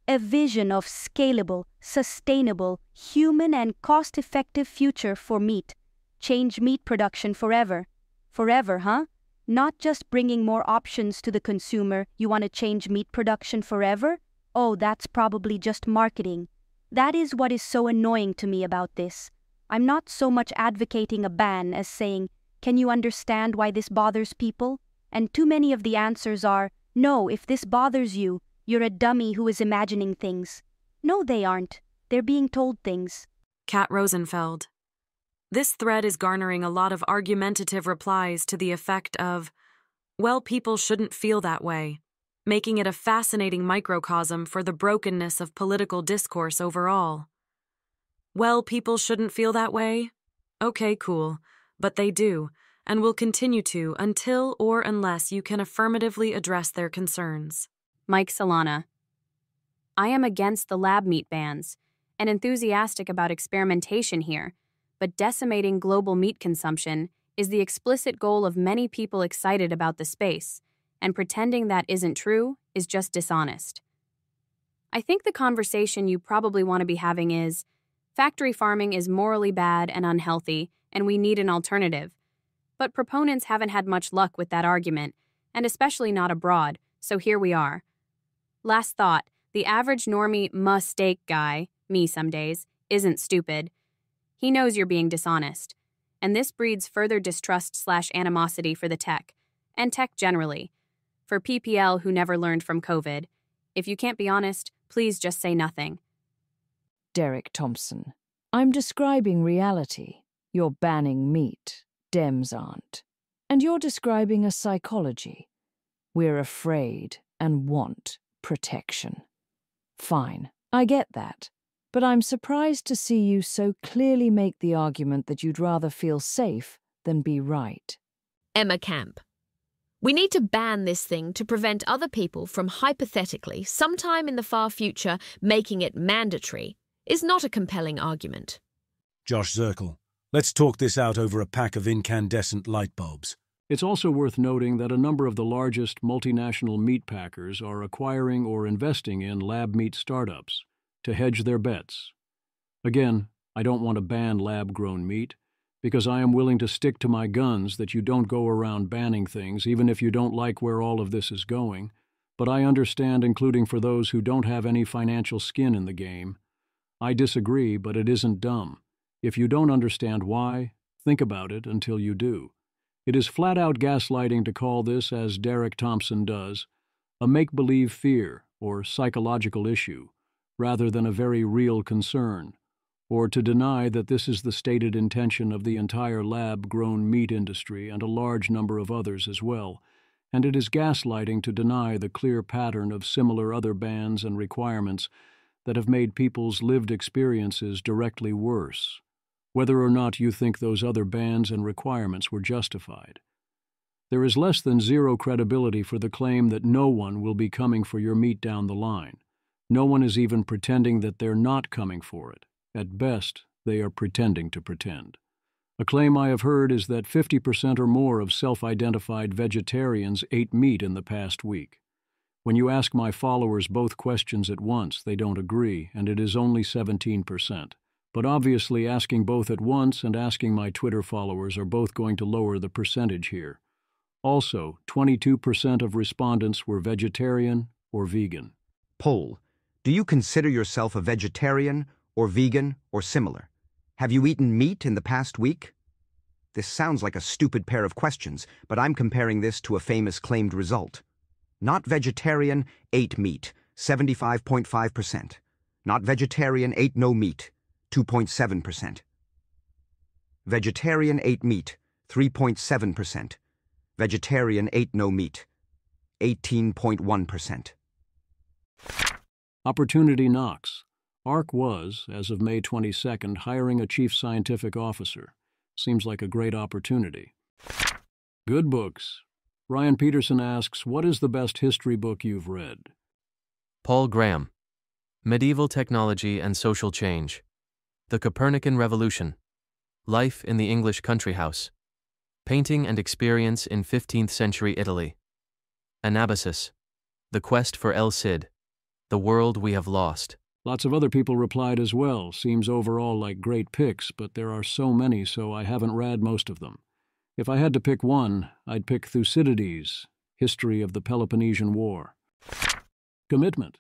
Speaker 7: A vision of scalable, sustainable, human and cost-effective future for meat. Change meat production forever. Forever, huh? Not just bringing more options to the consumer, you want to change meat production forever? Oh, that's probably just marketing. That is what is so annoying to me about this. I'm not so much advocating a ban as saying, can you understand why this bothers people? and too many of the answers are, no, if this bothers you, you're a dummy who is imagining things. No, they aren't. They're being told things.
Speaker 10: Kat Rosenfeld. This thread is garnering a lot of argumentative replies to the effect of, well, people shouldn't feel that way, making it a fascinating microcosm for the brokenness of political discourse overall. Well, people shouldn't feel that way? Okay, cool. But they do, and will continue to until or unless you can affirmatively address their concerns.
Speaker 8: Mike Solana. I am against the lab meat bans and enthusiastic about experimentation here, but decimating global meat consumption is the explicit goal of many people excited about the space, and pretending that isn't true is just dishonest. I think the conversation you probably want to be having is, factory farming is morally bad and unhealthy, and we need an alternative. But proponents haven't had much luck with that argument, and especially not abroad, so here we are. Last thought, the average normie mistake guy, me some days, isn't stupid. He knows you're being dishonest, and this breeds further distrust/animosity for the tech, and tech generally. For PPL who never learned from COVID, if you can't be honest, please just say nothing.
Speaker 4: Derek Thompson. I'm describing reality. You're banning meat. Dems aren't. And you're describing a psychology. We're afraid and want protection. Fine, I get that. But I'm surprised to see you so clearly make the argument that you'd rather feel safe than be right.
Speaker 9: Emma Camp. We need to ban this thing to prevent other people from hypothetically, sometime in the far future, making it mandatory, is not a compelling argument.
Speaker 11: Josh Zirkle. Let's talk this out over a pack of incandescent light bulbs.
Speaker 1: It's also worth noting that a number of the largest multinational meat packers are acquiring or investing in lab meat startups to hedge their bets. Again, I don't want to ban lab-grown meat, because I am willing to stick to my guns that you don't go around banning things even if you don't like where all of this is going, but I understand, including for those who don't have any financial skin in the game. I disagree, but it isn't dumb. If you don't understand why, think about it until you do. It is flat-out gaslighting to call this, as Derek Thompson does, a make-believe fear or psychological issue, rather than a very real concern, or to deny that this is the stated intention of the entire lab-grown meat industry and a large number of others as well, and it is gaslighting to deny the clear pattern of similar other bans and requirements that have made people's lived experiences directly worse, whether or not you think those other bans and requirements were justified. There is less than zero credibility for the claim that no one will be coming for your meat down the line. No one is even pretending that they're not coming for it. At best, they are pretending to pretend. A claim I have heard is that 50% or more of self-identified vegetarians ate meat in the past week. When you ask my followers both questions at once, they don't agree, and it is only 17%. But obviously asking both at once and asking my Twitter followers are both going to lower the percentage here. Also, 22% of respondents were vegetarian or vegan.
Speaker 13: Poll. Do you consider yourself a vegetarian or vegan or similar? Have you eaten meat in the past week? This sounds like a stupid pair of questions, but I'm comparing this to a famous claimed result. Not vegetarian, ate meat, 75.5%. Not vegetarian, ate no meat, 2.7%. Vegetarian ate meat, 3.7%. Vegetarian ate no meat, 18.1%.
Speaker 1: Opportunity knocks. ARC was, as of May 22nd, hiring a chief scientific officer. Seems like a great opportunity. Good books. Ryan Peterson asks, what is the best history book you've read?
Speaker 2: Paul Graham. Medieval Technology and Social Change. The Copernican Revolution. Life in the English Country House. Painting and Experience in 15th Century Italy. Anabasis. The Quest for El Cid. The World We Have Lost.
Speaker 1: Lots of other people replied as well. Seems overall like great picks, but there are so many, so I haven't read most of them. If I had to pick one, I'd pick Thucydides, History of the Peloponnesian War. Commitment.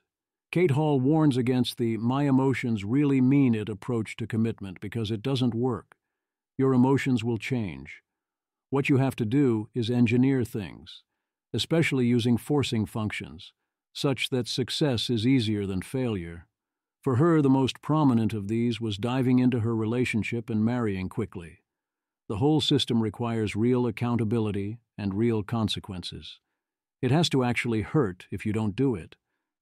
Speaker 1: Kate Hall warns against the "my emotions really mean it" approach to commitment because it doesn't work. Your emotions will change. What you have to do is engineer things. especially using forcing functions, such that success is easier than failure. For her, the most prominent of these was diving into her relationship and marrying quickly. The whole system requires real accountability and real consequences. It has to actually hurt if you don't do it,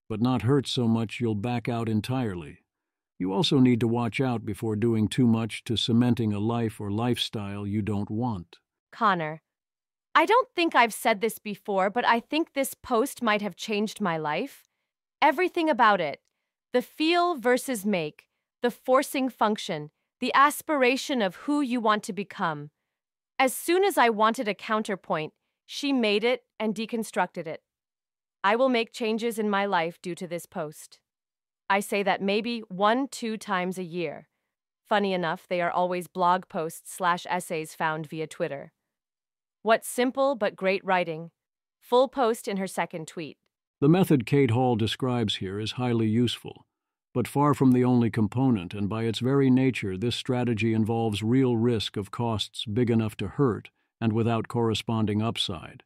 Speaker 1: but not hurt so much you'll back out entirely. You also need to watch out before doing too much to cementing a life or lifestyle you don't want.
Speaker 12: Connor, I don't think I've said this before, but I think this post might have changed my life. Everything about it. The feel versus make, the forcing function, the aspiration of who you want to become. As soon as I wanted a counterpoint, she made it and deconstructed it. I will make changes in my life due to this post. I say that maybe 1-2 times a year. Funny enough, they are always blog posts/essays found via Twitter. What simple but great writing. Full post in her second tweet.
Speaker 1: The method Kate Hall describes here is highly useful, but far from the only component, and by its very nature, this strategy involves real risk of costs big enough to hurt and without corresponding upside.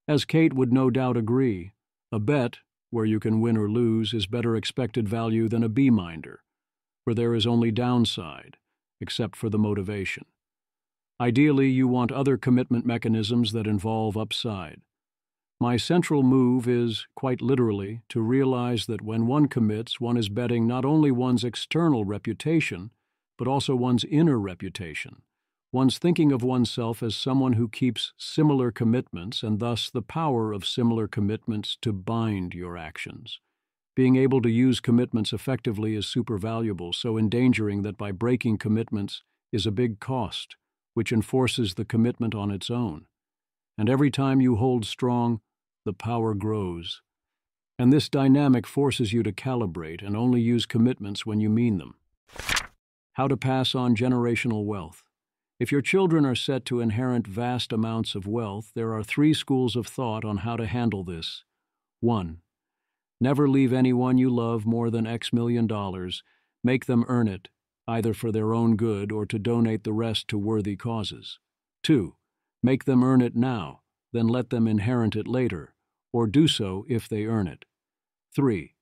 Speaker 1: As Kate would no doubt agree, a bet, where you can win or lose, is better expected value than a B-minder, where there is only downside, except for the motivation. Ideally, you want other commitment mechanisms that involve upside. My central move is, quite literally, to realize that when one commits, one is betting not only one's external reputation, but also one's inner reputation. One's thinking of oneself as someone who keeps similar commitments and thus the power of similar commitments to bind your actions. Being able to use commitments effectively is super valuable, so endangering that by breaking commitments is a big cost, which enforces the commitment on its own. And every time you hold strong, the power grows. And this dynamic forces you to calibrate and only use commitments when you mean them. How to pass on generational wealth. If your children are set to inherit vast amounts of wealth, there are 3 schools of thought on how to handle this. 1. Never leave anyone you love more than X million dollars. Make them earn it, either for their own good or to donate the rest to worthy causes. 2. Make them earn it now, then let them inherit it later, or do so if they earn it. 3.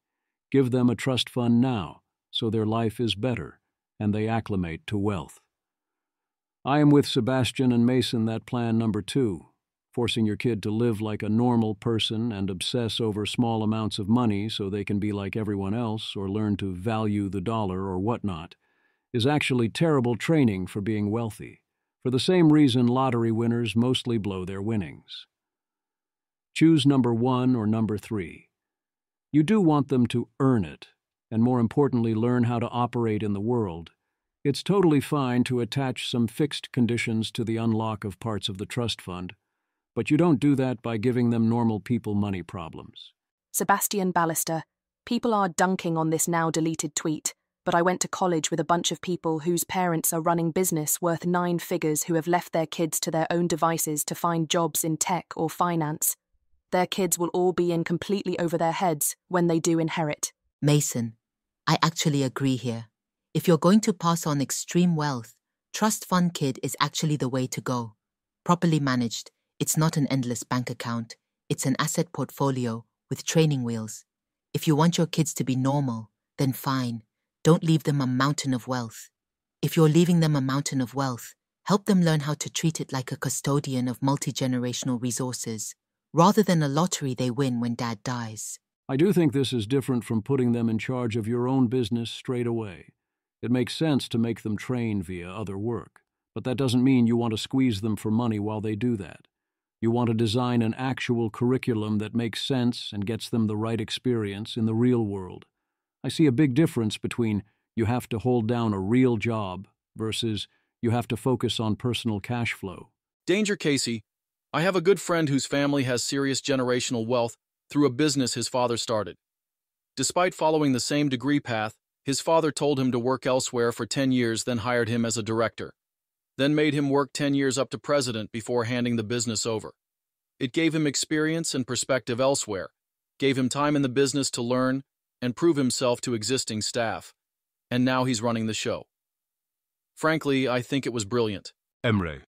Speaker 1: Give them a trust fund now, so their life is better, and they acclimate to wealth. I am with Sebastian and Mason that plan number 2, forcing your kid to live like a normal person and obsess over small amounts of money so they can be like everyone else or learn to value the dollar or whatnot, is actually terrible training for being wealthy, for the same reason lottery winners mostly blow their winnings. Choose number 1 or number 3. You do want them to earn it, and more importantly learn how to operate in the world. It's totally fine to attach some fixed conditions to the unlock of parts of the trust fund, but you don't do that by giving them normal people money problems.
Speaker 14: Sebastian Ballister, people are dunking on this now deleted tweet, but I went to college with a bunch of people whose parents are running business worth 9 figures who have left their kids to their own devices to find jobs in tech or finance. Their kids will all be in completely over their heads when they do inherit.
Speaker 15: Mason, I actually agree here. If you're going to pass on extreme wealth, Trust Fund Kid is actually the way to go. Properly managed, it's not an endless bank account. It's an asset portfolio with training wheels. If you want your kids to be normal, then fine. Don't leave them a mountain of wealth. If you're leaving them a mountain of wealth, help them learn how to treat it like a custodian of multi-generational resources, rather than a lottery they win when dad dies.
Speaker 1: I do think this is different from putting them in charge of your own business straight away. It makes sense to make them train via other work, but that doesn't mean you want to squeeze them for money while they do that. You want to design an actual curriculum that makes sense and gets them the right experience in the real world. I see a big difference between you have to hold down a real job versus you have to focus on personal cash flow.
Speaker 16: Danger Casey, I have a good friend whose family has serious generational wealth through a business his father started. Despite following the same degree path, his father told him to work elsewhere for 10 years, then hired him as a director. Then made him work 10 years up to president before handing the business over. It gave him experience and perspective elsewhere, gave him time in the business to learn and prove himself to existing staff, and now he's running the show. Frankly, I think it was brilliant.
Speaker 25: Emre,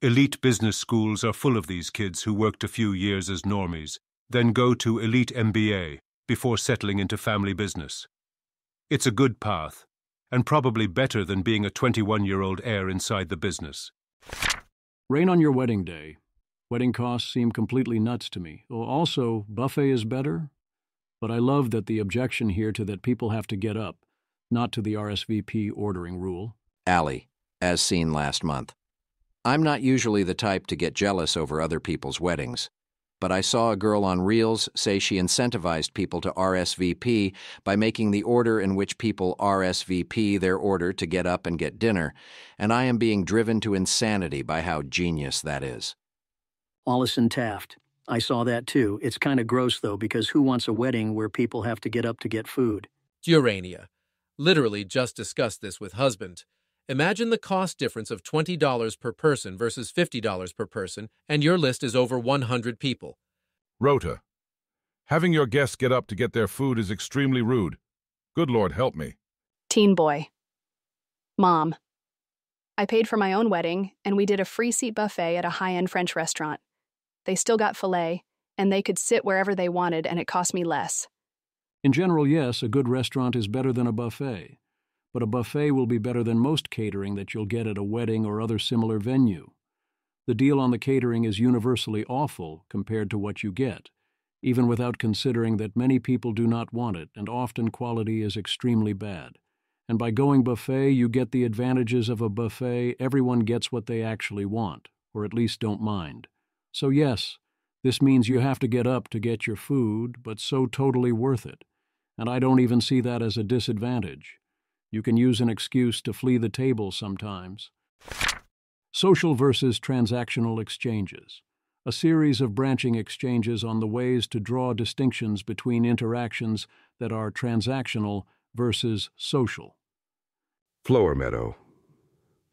Speaker 11: Elite business schools are full of these kids who worked a few years as normies, then go to elite MBA before settling into family business. It's a good path, and probably better than being a 21-year-old heir inside the business.
Speaker 1: Rain on your wedding day. Wedding costs seem completely nuts to me. Also, buffet is better, but I love that the objection here to that people have to get up, not to the RSVP ordering rule.
Speaker 17: Allie, as seen last month. I'm not usually the type to get jealous over other people's weddings, but I saw a girl on Reels say she incentivized people to RSVP by making the order in which people RSVP their order to get up and get dinner, and I am being driven to insanity by how genius that is.
Speaker 19: Allison Taft. I saw that too. It's kind of gross though, because who wants a wedding where people have to get up to get food?
Speaker 20: Urania. Literally just discussed this with husband. Imagine the cost difference of $20 per person versus $50 per person, and your list is over 100 people.
Speaker 21: Rhoda, having your guests get up to get their food is extremely rude. Good Lord, help me.
Speaker 25: Teen boy. Mom. I paid for my own wedding, and we did a free seat buffet at a high-end French restaurant. They still got filet, and they could sit wherever they wanted, and it cost me less.
Speaker 1: In general, yes, a good restaurant is better than a buffet. But a buffet will be better than most catering that you'll get at a wedding or other similar venue. The deal on the catering is universally awful compared to what you get, even without considering that many people do not want it, and often quality is extremely bad. And by going buffet, you get the advantages of a buffet. Everyone gets what they actually want, or at least don't mind. So yes, this means you have to get up to get your food, but so totally worth it. And I don't even see that as a disadvantage. You can use an excuse to flee the table sometimes. Social versus transactional exchanges. A series of branching exchanges on the ways to draw distinctions between interactions that are transactional versus social.
Speaker 21: Flower Meadow.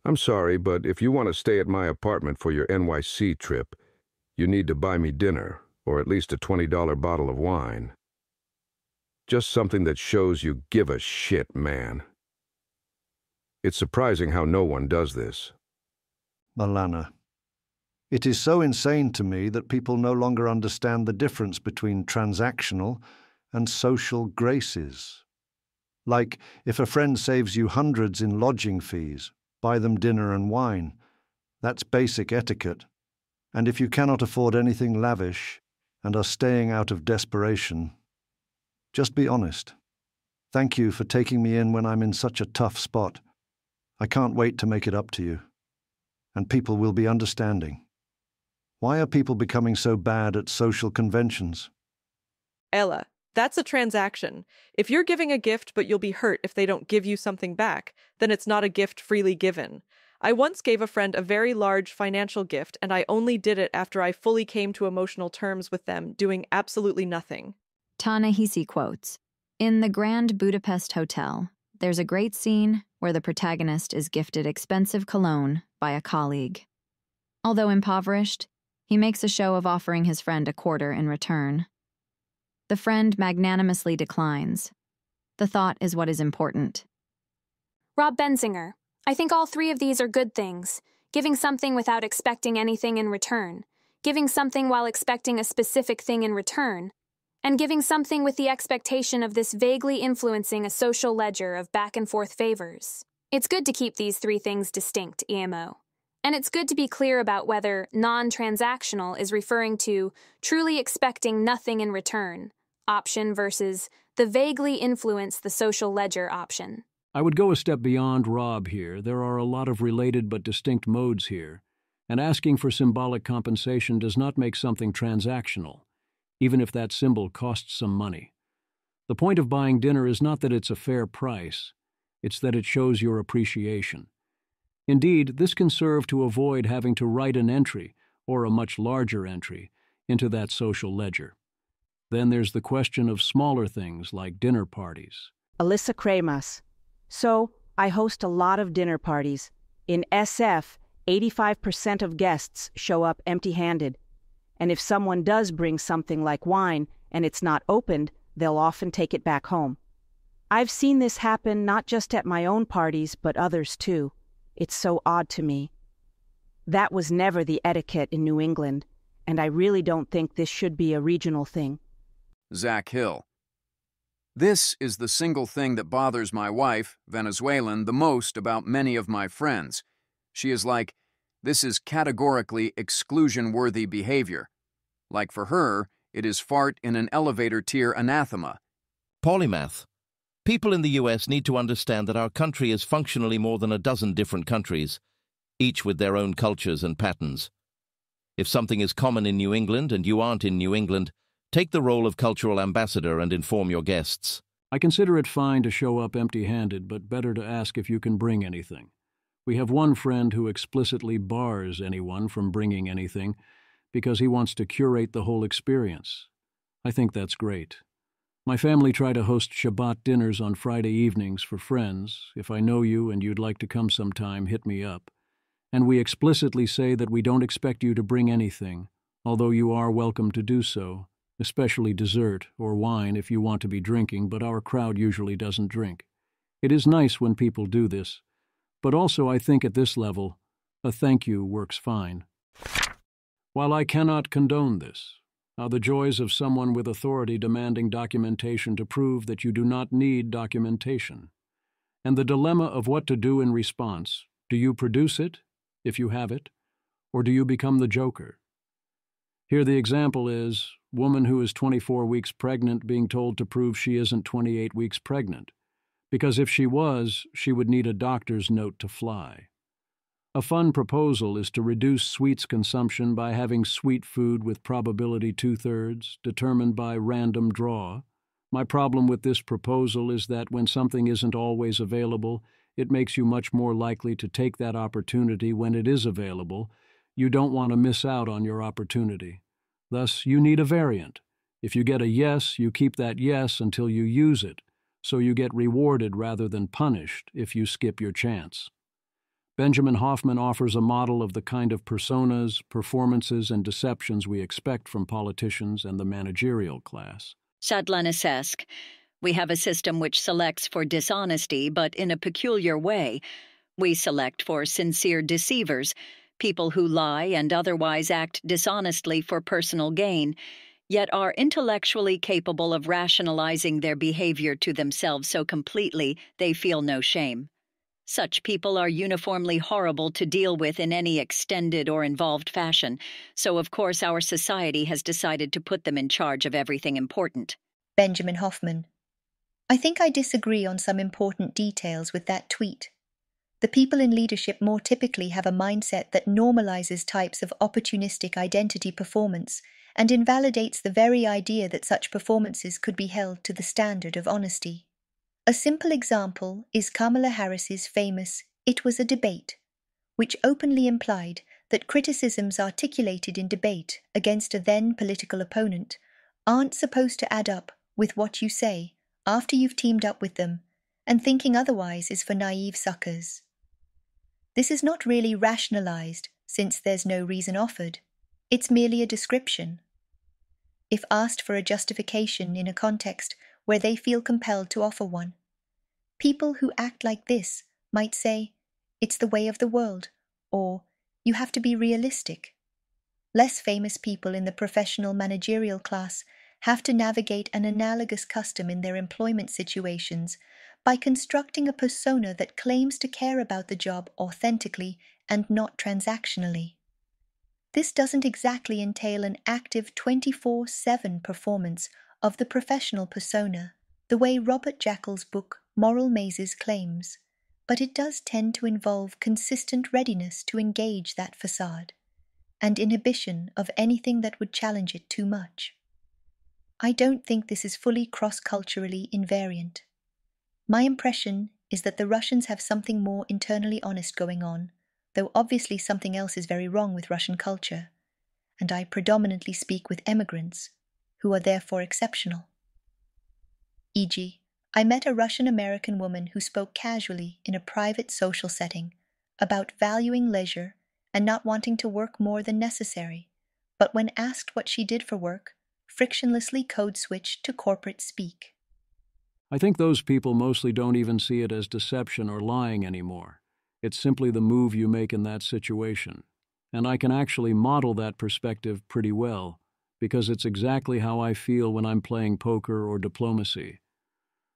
Speaker 21: I'm sorry, but if you want to stay at my apartment for your NYC trip, you need to buy me dinner, or at least a $20 bottle of wine. Just something that shows you give a shit, man. It's surprising how no one does this.
Speaker 26: Malana. It is so insane to me that people no longer understand the difference between transactional and social graces. Like, if a friend saves you hundreds in lodging fees, buy them dinner and wine. That's basic etiquette. And if you cannot afford anything lavish and are staying out of desperation, just be honest. Thank you for taking me in when I'm in such a tough spot. I can't wait to make it up to you. And people will be understanding. Why are people becoming so bad at social conventions?
Speaker 22: Ella, that's a transaction. If you're giving a gift but you'll be hurt if they don't give you something back, then it's not a gift freely given. I once gave a friend a very large financial gift, and I only did it after I fully came to emotional terms with them doing absolutely nothing.
Speaker 10: Ta-Nehisi quotes, "In the Grand Budapest Hotel, there's a great scene where the protagonist is gifted expensive cologne by a colleague. Although impoverished, he makes a show of offering his friend a quarter in return. The friend magnanimously declines. The thought is what is important."
Speaker 27: Rob Benzinger. I think all three of these are good things. Giving something without expecting anything in return. Giving something while expecting a specific thing in return. And giving something with the expectation of this vaguely influencing a social ledger of back-and-forth favors. It's good to keep these three things distinct, EMO. And it's good to be clear about whether non-transactional is referring to truly expecting nothing in return, option versus the vaguely influence the social ledger option.
Speaker 1: I would go a step beyond Rob here. There are a lot of related but distinct modes here, and asking for symbolic compensation does not make something transactional, even if that symbol costs some money. The point of buying dinner is not that it's a fair price, it's that it shows your appreciation. Indeed, this can serve to avoid having to write an entry, or a much larger entry, into that social ledger. Then there's the question of smaller things like dinner parties.
Speaker 28: Alyssa Cremas. So, I host a lot of dinner parties. In SF, 85% of guests show up empty-handed. And if someone does bring something like wine and it's not opened, they'll often take it back home. I've seen this happen not just at my own parties, but others too. It's so odd to me. That was never the etiquette in New England, and I really don't think this should be a regional thing.
Speaker 3: Zach Hill. This is the single thing that bothers my wife, Venezuelan, the most about many of my friends. She is like, this is categorically exclusion-worthy behavior. Like for her, it is fart in an elevator tier anathema.
Speaker 5: Polymath. People in the US need to understand that our country is functionally more than a dozen different countries, each with their own cultures and patterns. If something is common in New England and you aren't in New England, take the role of cultural ambassador and inform your guests.
Speaker 1: I consider it fine to show up empty-handed, but better to ask if you can bring anything. We have one friend who explicitly bars anyone from bringing anything because he wants to curate the whole experience. I think that's great. My family try to host Shabbat dinners on Friday evenings for friends. If I know you and you'd like to come sometime, hit me up. And we explicitly say that we don't expect you to bring anything, although you are welcome to do so, especially dessert or wine if you want to be drinking, but our crowd usually doesn't drink. It is nice when people do this, but also I think at this level, a thank you works fine. While I cannot condone this, are the joys of someone with authority demanding documentation to prove that you do not need documentation, and the dilemma of what to do in response. Do you produce it, if you have it, or do you become the joker? Here the example is, woman who is 24 weeks pregnant being told to prove she isn't 28 weeks pregnant, because if she was, she would need a doctor's note to fly. A fun proposal is to reduce sweets consumption by having sweet food with probability 2/3, determined by random draw. My problem with this proposal is that when something isn't always available, it makes you much more likely to take that opportunity when it is available. You don't want to miss out on your opportunity. Thus, you need a variant. If you get a yes, you keep that yes until you use it, so you get rewarded rather than punished if you skip your chance. Benjamin Hoffman offers a model of the kind of personas, performances, and deceptions we expect from politicians and the managerial class.
Speaker 6: Sadlanesque. We have a system which selects for dishonesty, but in a peculiar way. We select for sincere deceivers, people who lie and otherwise act dishonestly for personal gain, yet are intellectually capable of rationalizing their behavior to themselves so completely they feel no shame. Such people are uniformly horrible to deal with in any extended or involved fashion, so of course our society has decided to put them in charge of everything important.
Speaker 7: Benjamin Hoffman. I think I disagree on some important details with that tweet. The people in leadership more typically have a mindset that normalizes types of opportunistic identity performance and invalidates the very idea that such performances could be held to the standard of honesty. A simple example is Kamala Harris's famous "It was a debate," which openly implied that criticisms articulated in debate against a then political opponent aren't supposed to add up with what you say after you've teamed up with them, and thinking otherwise is for naive suckers. This is not really rationalized, since there's no reason offered. It's merely a description. If asked for a justification in a context where they feel compelled to offer one, people who act like this might say, "It's the way of the world," or "You have to be realistic." Less famous people in the professional managerial class have to navigate an analogous custom in their employment situations by constructing a persona that claims to care about the job authentically and not transactionally. This doesn't exactly entail an active 24/7 performance of the professional persona, the way Robert Jackal's book Moral Mazes claims, but it does tend to involve consistent readiness to engage that facade, and inhibition of anything that would challenge it too much. I don't think this is fully cross-culturally invariant. My impression is that the Russians have something more internally honest going on, though obviously something else is very wrong with Russian culture, and I predominantly speak with emigrants, who are therefore exceptional. E.g., I met a Russian-American woman who spoke casually in a private social setting about valuing leisure and not wanting to work more than necessary, but when asked what she did for work, frictionlessly code-switched to corporate speak.
Speaker 1: I think those people mostly don't even see it as deception or lying anymore. It's simply the move you make in that situation. and I can actually model that perspective pretty well, because it's exactly how I feel when I'm playing poker or diplomacy.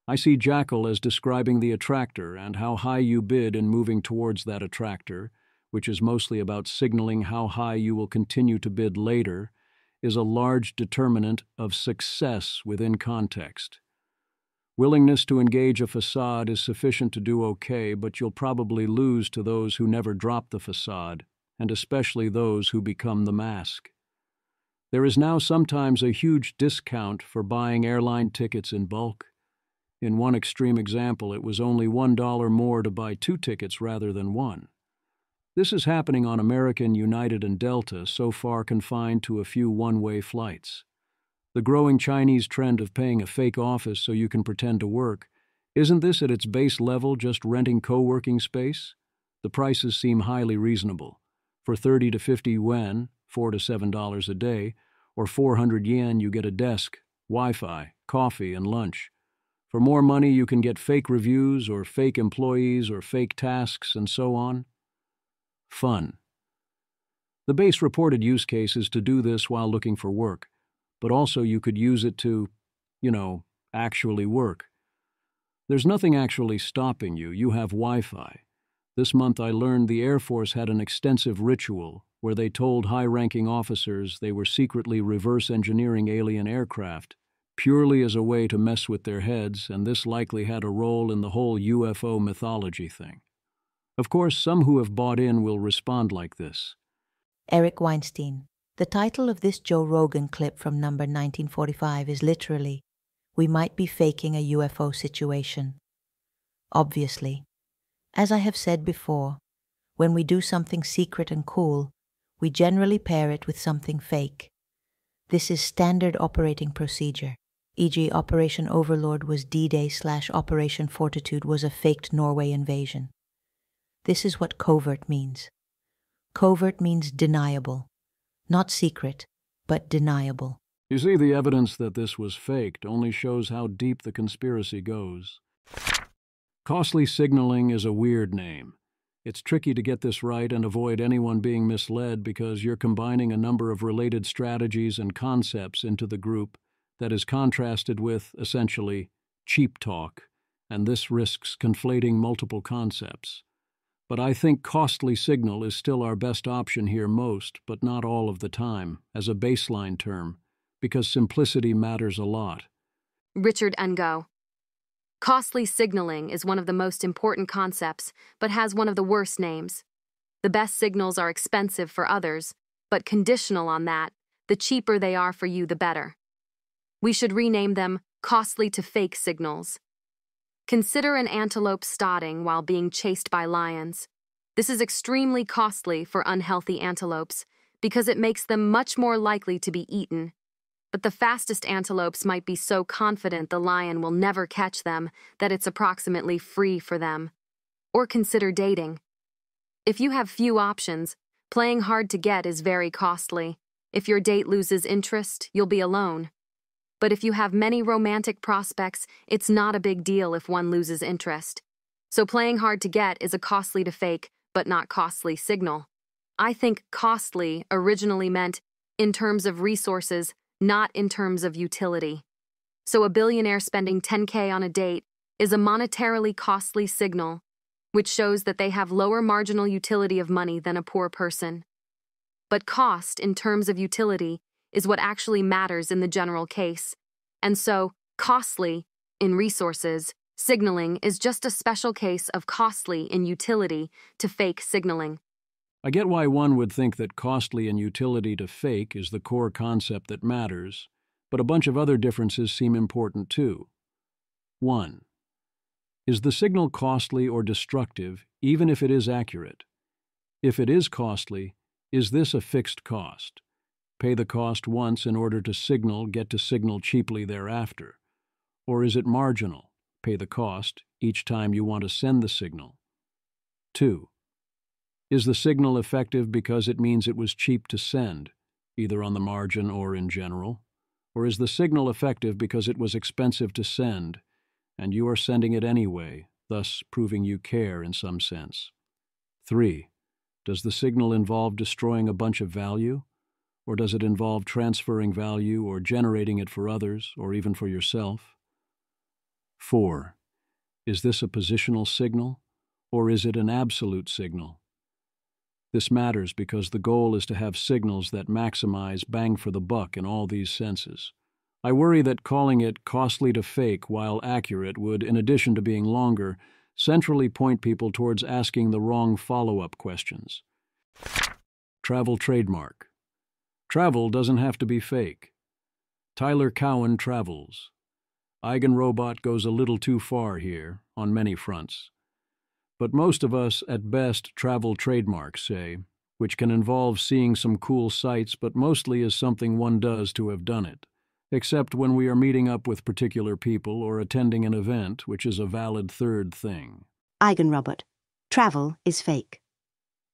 Speaker 1: I see Jackal as describing the attractor and how high you bid in moving towards that attractor, which is mostly about signaling how high you will continue to bid later, is a large determinant of success within context. Willingness to engage a facade is sufficient to do okay, but you'll probably lose to those who never drop the facade, and especially those who become the mask. There is now sometimes a huge discount for buying airline tickets in bulk. In one extreme example, it was only $1 more to buy 2 tickets rather than 1. This is happening on American, United, and Delta, so far confined to a few one-way flights. The growing Chinese trend of paying a fake office so you can pretend to work, isn't this at its base level just renting co-working space? The prices seem highly reasonable. For 30 to 50 yuan, $4 to $7 a day, or 400 yen, you get a desk, Wi-Fi, coffee, and lunch. For more money, you can get fake reviews or fake employees or fake tasks and so on. Fun. The base reported use case is to do this while looking for work, but also you could use it to, actually work. There's nothing actually stopping you. You have Wi-Fi. This month I learned the Air Force had an extensive ritual where they told high-ranking officers they were secretly reverse engineering alien aircraft, purely as a way to mess with their heads, and this likely had a role in the whole UFO mythology thing. Of course, some who have bought in will respond like this.
Speaker 2: Eric Weinstein. The title of this Joe Rogan clip from number 1945 is literally, "We might be faking a UFO situation." Obviously. As I have said before, when we do something secret and cool, we generally pair it with something fake. This is standard operating procedure, e.g. Operation Overlord was D-Day/Operation Fortitude was a faked Norway invasion. This is what covert means. Covert means deniable. Not secret, but deniable.
Speaker 1: You see, the evidence that this was faked only shows how deep the conspiracy goes. Costly signaling is a weird name. It's tricky to get this right and avoid anyone being misled because you're combining a number of related strategies and concepts into the group that is contrasted with, essentially, cheap talk, and this risks conflating multiple concepts. But I think costly signal is still our best option here most, but not all of the time, as a baseline term, because simplicity matters a lot.
Speaker 10: Richard Ngo. Costly signaling is one of the most important concepts, but has one of the worst names. The best signals are expensive for others, but conditional on that, the cheaper they are for you, the better. We should rename them costly to fake signals. Consider an antelope stotting while being chased by lions. This is extremely costly for unhealthy antelopes because it makes them much more likely to be eaten. But the fastest antelopes might be so confident the lion will never catch them that it's approximately free for them. Or consider dating. If you have few options, playing hard to get is very costly. If your date loses interest, you'll be alone. But if you have many romantic prospects, it's not a big deal if one loses interest. So playing hard to get is a costly to fake, but not costly signal. I think costly originally meant in terms of resources, not in terms of utility. So a billionaire spending $10K on a date is a monetarily costly signal, which shows that they have lower marginal utility of money than a poor person. But cost in terms of utility is what actually matters in the general case. And so, costly, in resources, signaling is just a special case of costly in utility to fake signaling.
Speaker 1: I get why one would think that costly in utility to fake is the core concept that matters, but a bunch of other differences seem important too. 1. Is the signal costly or destructive, even if it is accurate? If it is costly, is this a fixed cost? Pay the cost once in order to get to signal cheaply thereafter. Or is it marginal? Pay the cost each time you want to send the signal. 2. Is the signal effective because it means it was cheap to send, either on the margin or in general? Or is the signal effective because it was expensive to send, and you are sending it anyway, thus proving you care in some sense? 3. Does the signal involve destroying a bunch of value? Or does it involve transferring value or generating it for others or even for yourself? 4. Is this a positional signal or is it an absolute signal? This matters because the goal is to have signals that maximize bang for the buck in all these senses. I worry that calling it costly to fake while accurate would, in addition to being longer, centrally point people towards asking the wrong follow-up questions. Travel trademark. Travel doesn't have to be fake. Tyler Cowen travels. Eigenrobot goes a little too far here, on many fronts. But most of us, at best, travel trademarks, say, which can involve seeing some cool sights, but mostly is something one does to have done it, except when we are meeting up with particular people or attending an event, which is a valid third thing.
Speaker 4: Eigenrobot. Travel is fake.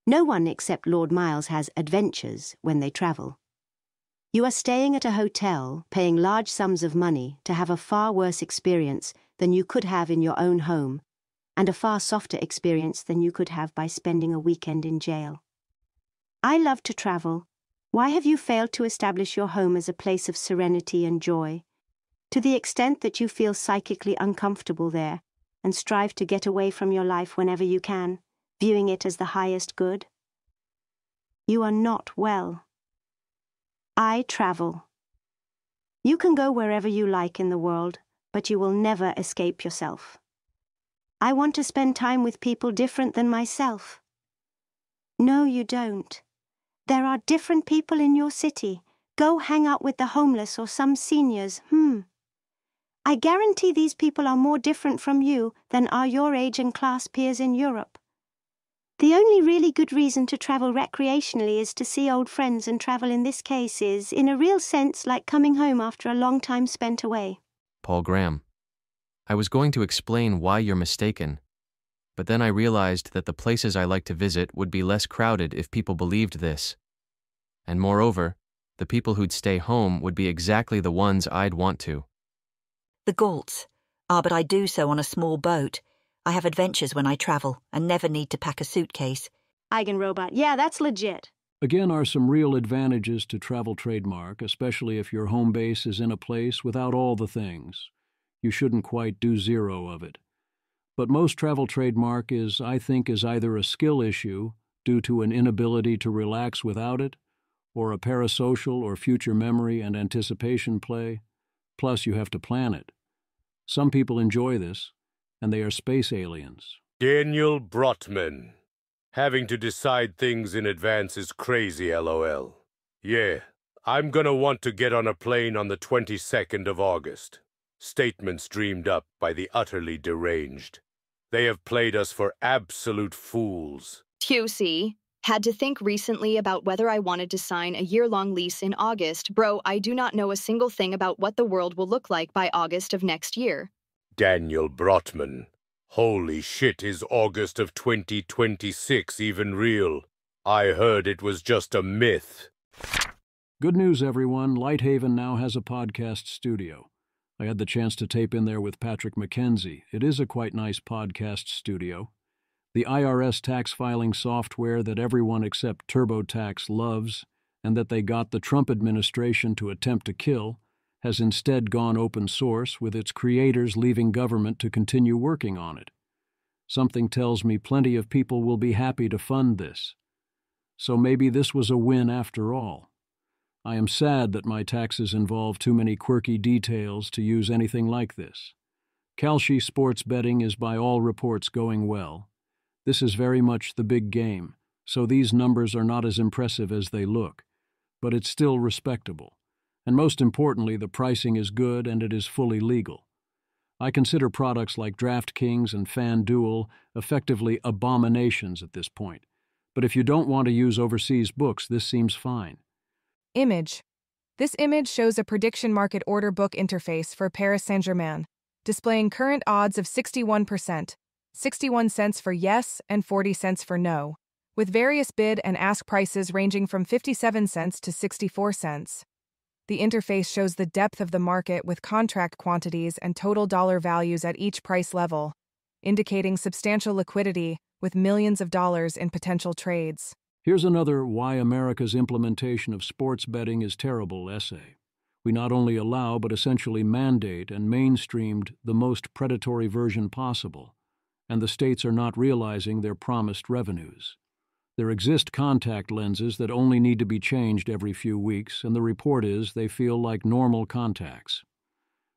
Speaker 4: No one except Lord Miles has adventures when they travel. You are staying at a hotel, paying large sums of money to have a far worse experience than you could have in your own home, and a far softer experience than you could have by spending a weekend in jail. I love to travel. Why have you failed to establish your home as a place of serenity and joy, to the extent that you feel psychically uncomfortable there and strive to get away from your life whenever you can, viewing it as the highest good? You are not well. I travel. You can go wherever you like in the world, but you will never escape yourself. I want to spend time with people different than myself. No, you don't. There are different people in your city. Go hang out with the homeless or some seniors. I guarantee these people are more different from you than are your age and class peers in Europe. The only really good reason to travel recreationally is to see old friends, and travel in this case is, in a real sense, like coming home after a long time spent away.
Speaker 8: Paul Graham. I was going to explain why you're mistaken, but then I realized that the places I like to visit would be less crowded if people believed this. And moreover, the people who'd stay home would be exactly the ones I'd want to.
Speaker 9: The Galts. But I do so on a small boat. I have adventures when I travel and never need to pack a suitcase.
Speaker 4: Eigenrobot. Yeah, that's legit.
Speaker 1: Again are some real advantages to travel trademark, especially if your home base is in a place without all the things. You shouldn't quite do zero of it. But most travel trademark is, I think, either a skill issue due to an inability to relax without it, or a parasocial or future memory and anticipation play. Plus, you have to plan it. Some people enjoy this, and they are space aliens.
Speaker 12: Daniel Brotman. Having to decide things in advance is crazy, LOL. Yeah, I'm gonna want to get on a plane on the 22nd of August. Statements dreamed up by the utterly deranged. They have played us for absolute fools.
Speaker 13: QC. Had to think recently about whether I wanted to sign a year-long lease in August. Bro, I do not know a single thing about what the world will look like by August of next year.
Speaker 12: Daniel Brotman. Holy shit, is August of 2026 even real? I heard it was just a myth.
Speaker 1: Good news, everyone. Lighthaven now has a podcast studio. I had the chance to tape in there with Patrick McKenzie. It is a quite nice podcast studio. The IRS tax filing software that everyone except TurboTax loves, and that they got the Trump administration to attempt to kill, has instead gone open source, with its creators leaving government to continue working on it. Something tells me plenty of people will be happy to fund this. So maybe this was a win after all. I am sad that my taxes involve too many quirky details to use anything like this. Kalshi sports betting is by all reports going well. This is very much the big game, so these numbers are not as impressive as they look, but it's still respectable. And most importantly, the pricing is good and it is fully legal. I consider products like DraftKings and FanDuel effectively abominations at this point. But if you don't want to use overseas books, this seems fine.
Speaker 18: Image. This image shows a prediction market order book interface for Paris Saint-Germain, displaying current odds of 61%, 61 cents for yes and 40 cents for no, with various bid and ask prices ranging from 57 cents to 64 cents. The interface shows the depth of the market with contract quantities and total dollar values at each price level, indicating substantial liquidity with millions of dollars in potential trades.
Speaker 1: Here's another Why America's Implementation of Sports Betting is Terrible essay. We not only allow but essentially mandate and mainstreamed the most predatory version possible, and the states are not realizing their promised revenues. There exist contact lenses that only need to be changed every few weeks, and the report is they feel like normal contacts.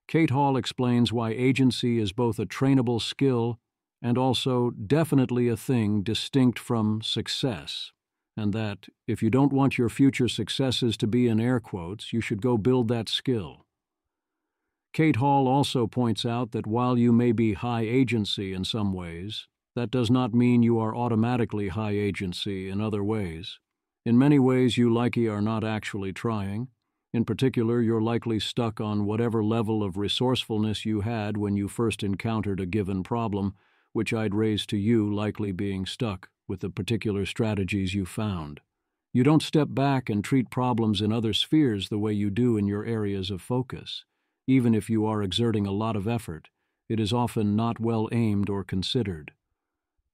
Speaker 1: Kate Hall explains why agency is both a trainable skill and also definitely a thing distinct from success, and that, if you don't want your future successes to be in air quotes, you should go build that skill. Kate Hall also points out that while you may be high agency in some ways, that does not mean you are automatically high agency in other ways. In many ways, you likely are not actually trying. In particular, you're likely stuck on whatever level of resourcefulness you had when you first encountered a given problem, which I'd raise to you likely being stuck with the particular strategies you found. You don't step back and treat problems in other spheres the way you do in your areas of focus. Even if you are exerting a lot of effort, it is often not well aimed or considered.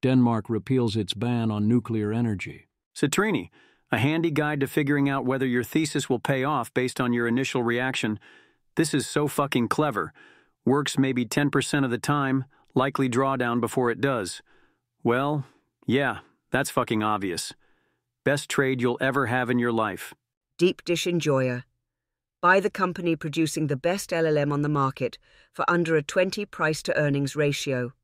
Speaker 1: Denmark repeals its ban on nuclear energy.
Speaker 11: Citrini, a handy guide to figuring out whether your thesis will pay off based on your initial reaction. This is so fucking clever. Works maybe 10% of the time, likely drawdown before it does. Well, yeah, that's fucking obvious. Best trade you'll ever have in your life.
Speaker 14: Deep Dish Enjoyer. Buy the company producing the best LLM on the market for under a 20 price-to-earnings ratio.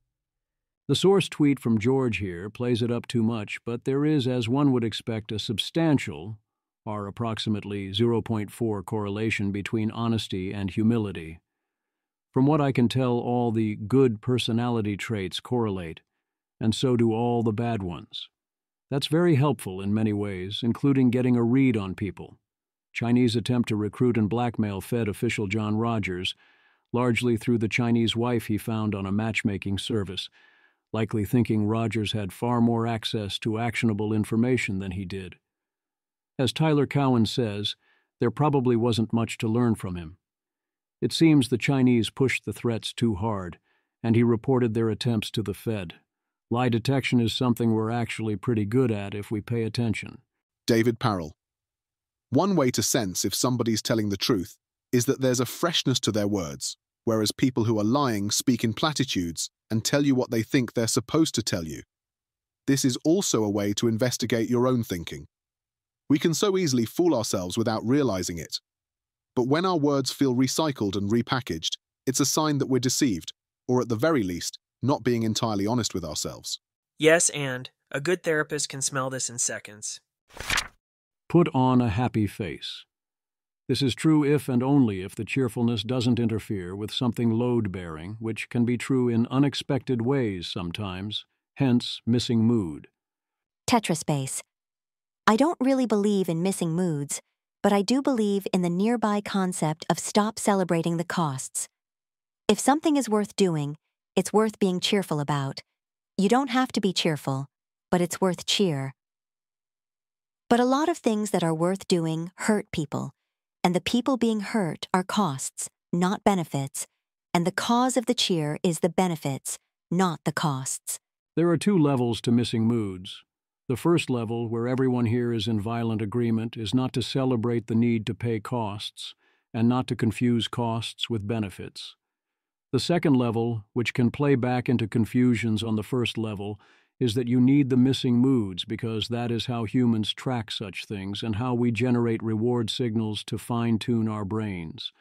Speaker 1: The source tweet from George here plays it up too much, but there is, as one would expect, a substantial, or approximately 0.4 correlation between honesty and humility. From what I can tell, all the good personality traits correlate, and so do all the bad ones. That's very helpful in many ways, including getting a read on people. Chinese attempt to recruit and blackmail Fed official John Rogers, largely through the Chinese wife he found on a matchmaking service, likely thinking Rogers had far more access to actionable information than he did. As Tyler Cowen says, there probably wasn't much to learn from him. It seems the Chinese pushed the threats too hard, and he reported their attempts to the Fed. Lie detection is something we're actually pretty good at if we pay attention.
Speaker 15: David Parrell. One way to sense if somebody's telling the truth is that there's a freshness to their words, whereas people who are lying speak in platitudes and tell you what they think they're supposed to tell you. This is also a way to investigate your own thinking. We can so easily fool ourselves without realizing it. But when our words feel recycled and repackaged, it's a sign that we're deceived, or at the very least, not being entirely honest with ourselves.
Speaker 16: Yes, and a good therapist can smell this in seconds.
Speaker 1: Put on a happy face. This is true if and only if the cheerfulness doesn't interfere with something load-bearing, which can be true in unexpected ways sometimes, hence missing mood.
Speaker 17: Tetraspace. I don't really believe in missing moods, but I do believe in the nearby concept of stop celebrating the costs. If something is worth doing, it's worth being cheerful about. You don't have to be cheerful, but it's worth cheer. But a lot of things that are worth doing hurt people, and the people being hurt are costs, not benefits, and the cause of the cheer is the benefits, not the costs.
Speaker 1: There are two levels to missing moods. The first level, where everyone here is in violent agreement, is not to celebrate the need to pay costs, and not to confuse costs with benefits. The second level, which can play back into confusions on the first level, is that you need the missing moods because that is how humans track such things and how we generate reward signals to fine-tune our brains.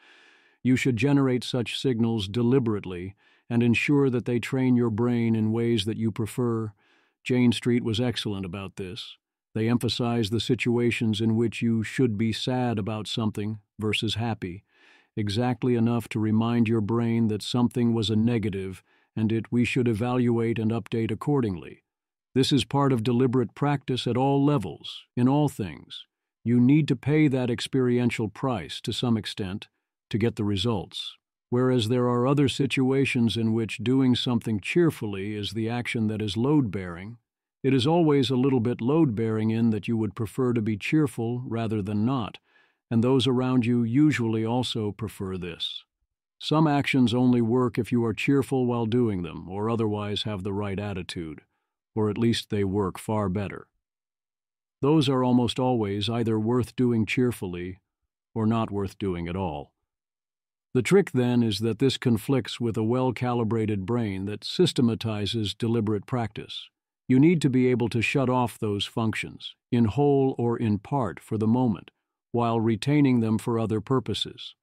Speaker 1: You should generate such signals deliberately and ensure that they train your brain in ways that you prefer. Jane Street was excellent about this. They emphasize the situations in which you should be sad about something versus happy, exactly enough to remind your brain that something was a negative and we should evaluate and update accordingly. This is part of deliberate practice at all levels, in all things. You need to pay that experiential price to some extent to get the results, whereas there are other situations in which doing something cheerfully is the action that is load-bearing. It is always a little bit load-bearing in that you would prefer to be cheerful rather than not, and those around you usually also prefer this. Some actions only work if you are cheerful while doing them, or otherwise have the right attitude, or at least they work far better. Those are almost always either worth doing cheerfully or not worth doing at all. The trick, then, is that this conflicts with a well-calibrated brain that systematizes deliberate practice. You need to be able to shut off those functions, in whole or in part for the moment, while retaining them for other purposes.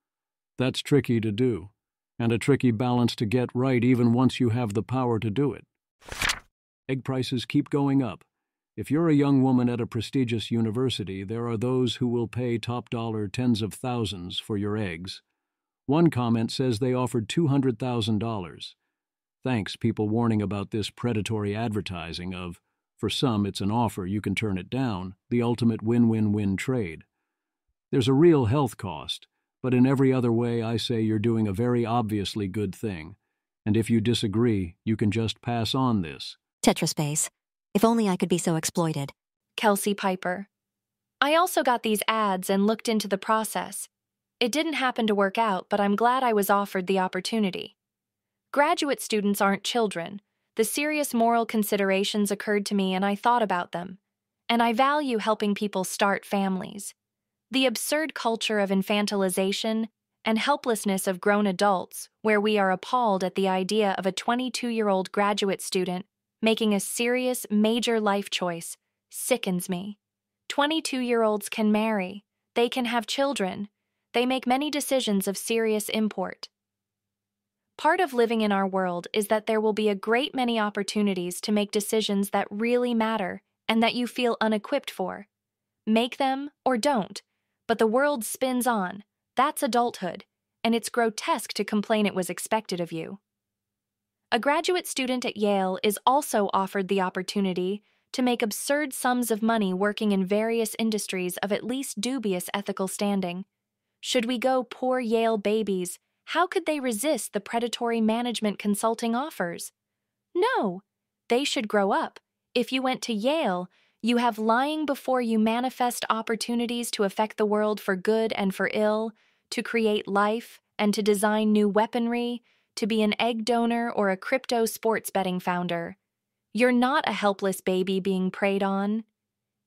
Speaker 1: That's tricky to do, and a tricky balance to get right even once you have the power to do it. Egg prices keep going up. If you're a young woman at a prestigious university, there are those who will pay top dollar tens of thousands for your eggs. One comment says they offered $200,000. Thanks, people warning about this predatory advertising of, for some it's an offer, you can turn it down, the ultimate win-win-win trade. There's a real health cost, but in every other way I say you're doing a very obviously good thing. And if you disagree, you can just pass on this.
Speaker 17: Tetraspace. If only I could be so exploited.
Speaker 19: Kelsey Piper. I also got these ads and looked into the process. It didn't happen to work out, but I'm glad I was offered the opportunity. Graduate students aren't children. The serious moral considerations occurred to me and I thought about them. And I value helping people start families. The absurd culture of infantilization and helplessness of grown adults, where we are appalled at the idea of a 22-year-old graduate student making a serious, major life choice, sickens me. 22-year-olds can marry. They can have children. They make many decisions of serious import. Part of living in our world is that there will be a great many opportunities to make decisions that really matter and that you feel unequipped for. Make them or don't, but the world spins on. That's adulthood, and it's grotesque to complain it was expected of you. A graduate student at Yale is also offered the opportunity to make absurd sums of money working in various industries of at least dubious ethical standing. Should we go poor Yale babies, how could they resist the predatory management consulting offers? No, they should grow up. If you went to Yale, you have lying before you manifest opportunities to affect the world for good and for ill, to create life and to design new weaponry, to be an egg donor or a crypto sports betting founder. You're not a helpless baby being preyed on.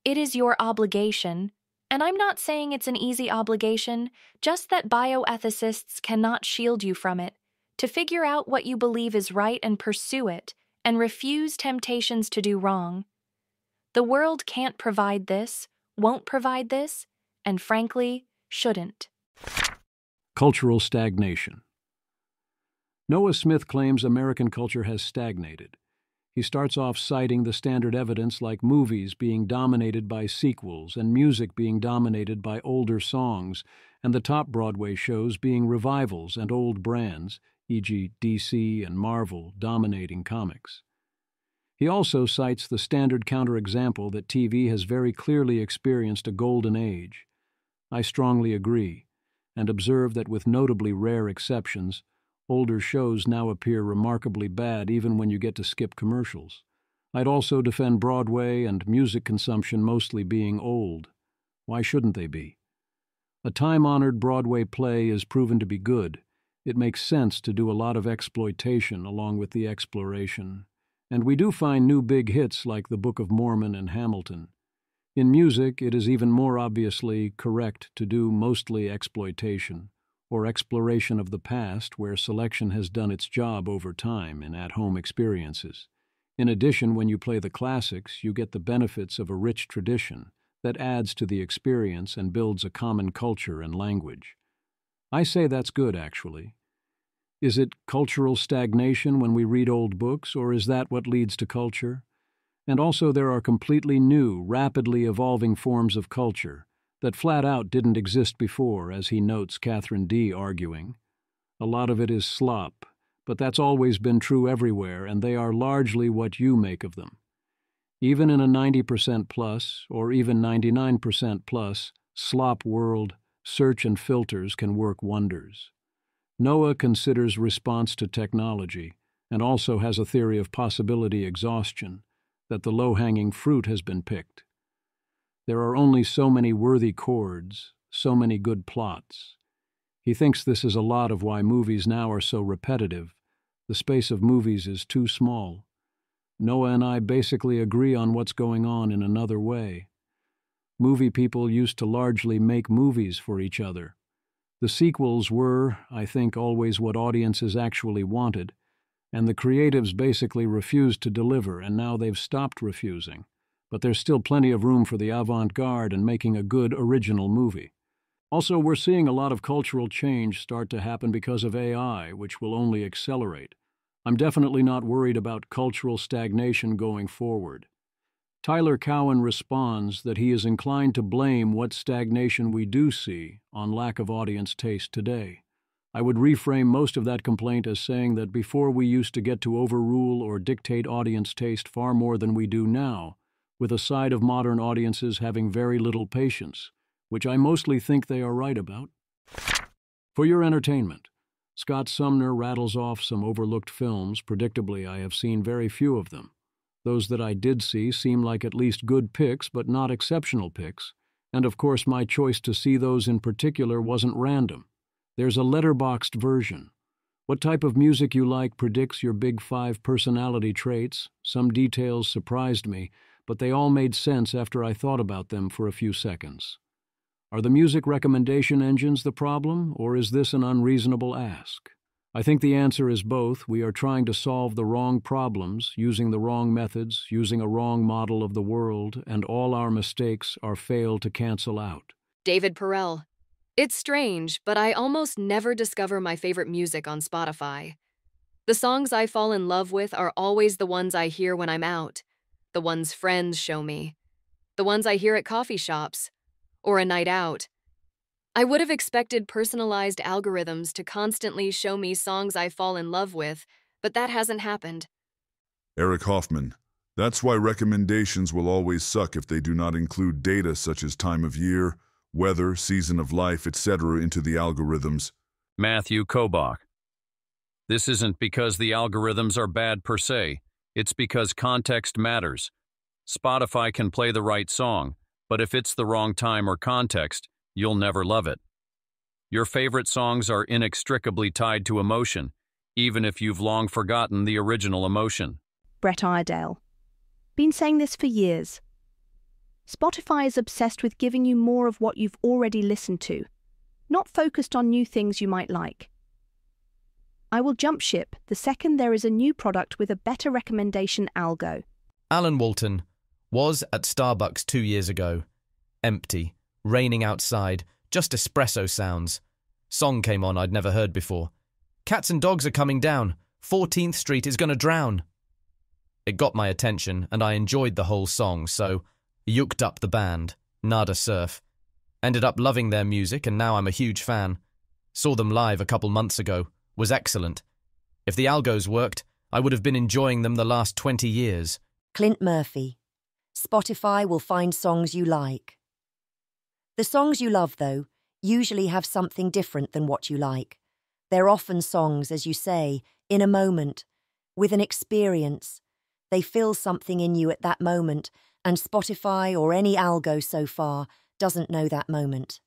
Speaker 19: It is your obligation. And I'm not saying it's an easy obligation, just that bioethicists cannot shield you from it, to figure out what you believe is right and pursue it, and refuse temptations to do wrong. The world can't provide this, won't provide this, and frankly, shouldn't.
Speaker 1: Cultural stagnation. Noah Smith claims American culture has stagnated. He starts off citing the standard evidence like movies being dominated by sequels and music being dominated by older songs, and the top Broadway shows being revivals and old brands, e.g. DC and Marvel, dominating comics. He also cites the standard counterexample that TV has very clearly experienced a golden age. I strongly agree, and observe that with notably rare exceptions, older shows now appear remarkably bad even when you get to skip commercials. I'd also defend Broadway and music consumption mostly being old. Why shouldn't they be? A time-honored Broadway play is proven to be good. It makes sense to do a lot of exploitation along with the exploration. And we do find new big hits like The Book of Mormon and Hamilton. In music, it is even more obviously correct to do mostly exploitation, or exploration of the past where selection has done its job over time in at-home experiences. In addition, when you play the classics, you get the benefits of a rich tradition that adds to the experience and builds a common culture and language. I say that's good, actually. Is it cultural stagnation when we read old books, or is that what leads to culture? And also there are completely new, rapidly evolving forms of culture that flat out didn't exist before, as he notes Catherine D. arguing. A lot of it is slop, but that's always been true everywhere, and they are largely what you make of them. Even in a 90% plus, or even 99% plus, slop world, search and filters can work wonders. Noah considers response to technology, and also has a theory of possibility exhaustion, that the low-hanging fruit has been picked. There are only so many worthy chords, so many good plots. He thinks this is a lot of why movies now are so repetitive. The space of movies is too small. Noah and I basically agree on what's going on in another way. Movie people used to largely make movies for each other. The sequels were, I think, always what audiences actually wanted, and the creatives basically refused to deliver, and now they've stopped refusing. But there's still plenty of room for the avant-garde and making a good original movie. Also, we're seeing a lot of cultural change start to happen because of AI, which will only accelerate. I'm definitely not worried about cultural stagnation going forward. Tyler Cowen responds that he is inclined to blame what stagnation we do see on lack of audience taste today. I would reframe most of that complaint as saying that before we used to get to overrule or dictate audience taste far more than we do now, with a side of modern audiences having very little patience, which I mostly think they are right about. For your entertainment, Scott Sumner rattles off some overlooked films. Predictably, I have seen very few of them. Those that I did see seem like at least good picks, but not exceptional picks. And of course, my choice to see those in particular wasn't random. There's a letterboxed version. What type of music you like predicts your big 5 personality traits. Some details surprised me, but they all made sense after I thought about them for a few seconds. Are the music recommendation engines the problem, or is this an unreasonable ask? I think the answer is both. We are trying to solve the wrong problems, using the wrong methods, using a wrong model of the world, and all our mistakes are failed to cancel out.
Speaker 20: David Perel. It's strange, but I almost never discover my favorite music on Spotify. The songs I fall in love with are always the ones I hear when I'm out, the ones friends show me, the ones I hear at coffee shops, or a night out. I would have expected personalized algorithms to constantly show me songs I fall in love with, but that hasn't happened.
Speaker 21: Eric Hoffman. That's why recommendations will always suck if they do not include data such as time of year, weather, season of life, etc. into the algorithms.
Speaker 1: Matthew Kobach. This isn't because the algorithms are bad per se. It's because context matters. Spotify can play the right song, but if it's the wrong time or context, you'll never love it. Your favorite songs are inextricably tied to emotion, even if you've long forgotten the original emotion.
Speaker 22: Brett Iredale. Been saying this for years. Spotify is obsessed with giving you more of what you've already listened to, not focused on new things you might like. I will jump ship the second there is a new product with a better recommendation algo.
Speaker 23: Alan Walton was at Starbucks 2 years ago. Empty, raining outside, just espresso sounds. Song came on I'd never heard before. Cats and dogs are coming down. 14th Street is gonna drown. It got my attention and I enjoyed the whole song, so yooked up the band, Nada Surf. Ended up loving their music and now I'm a huge fan. Saw them live a couple months ago. Was excellent. If the algos worked, I would have been enjoying them the last 20 years.
Speaker 24: Clint Murphy. Spotify will find songs you like. The songs you love, though, usually have something different than what you like. They're often songs, as you say, in a moment, with an experience. They feel something in you at that moment, and Spotify or any algo so far doesn't know that moment.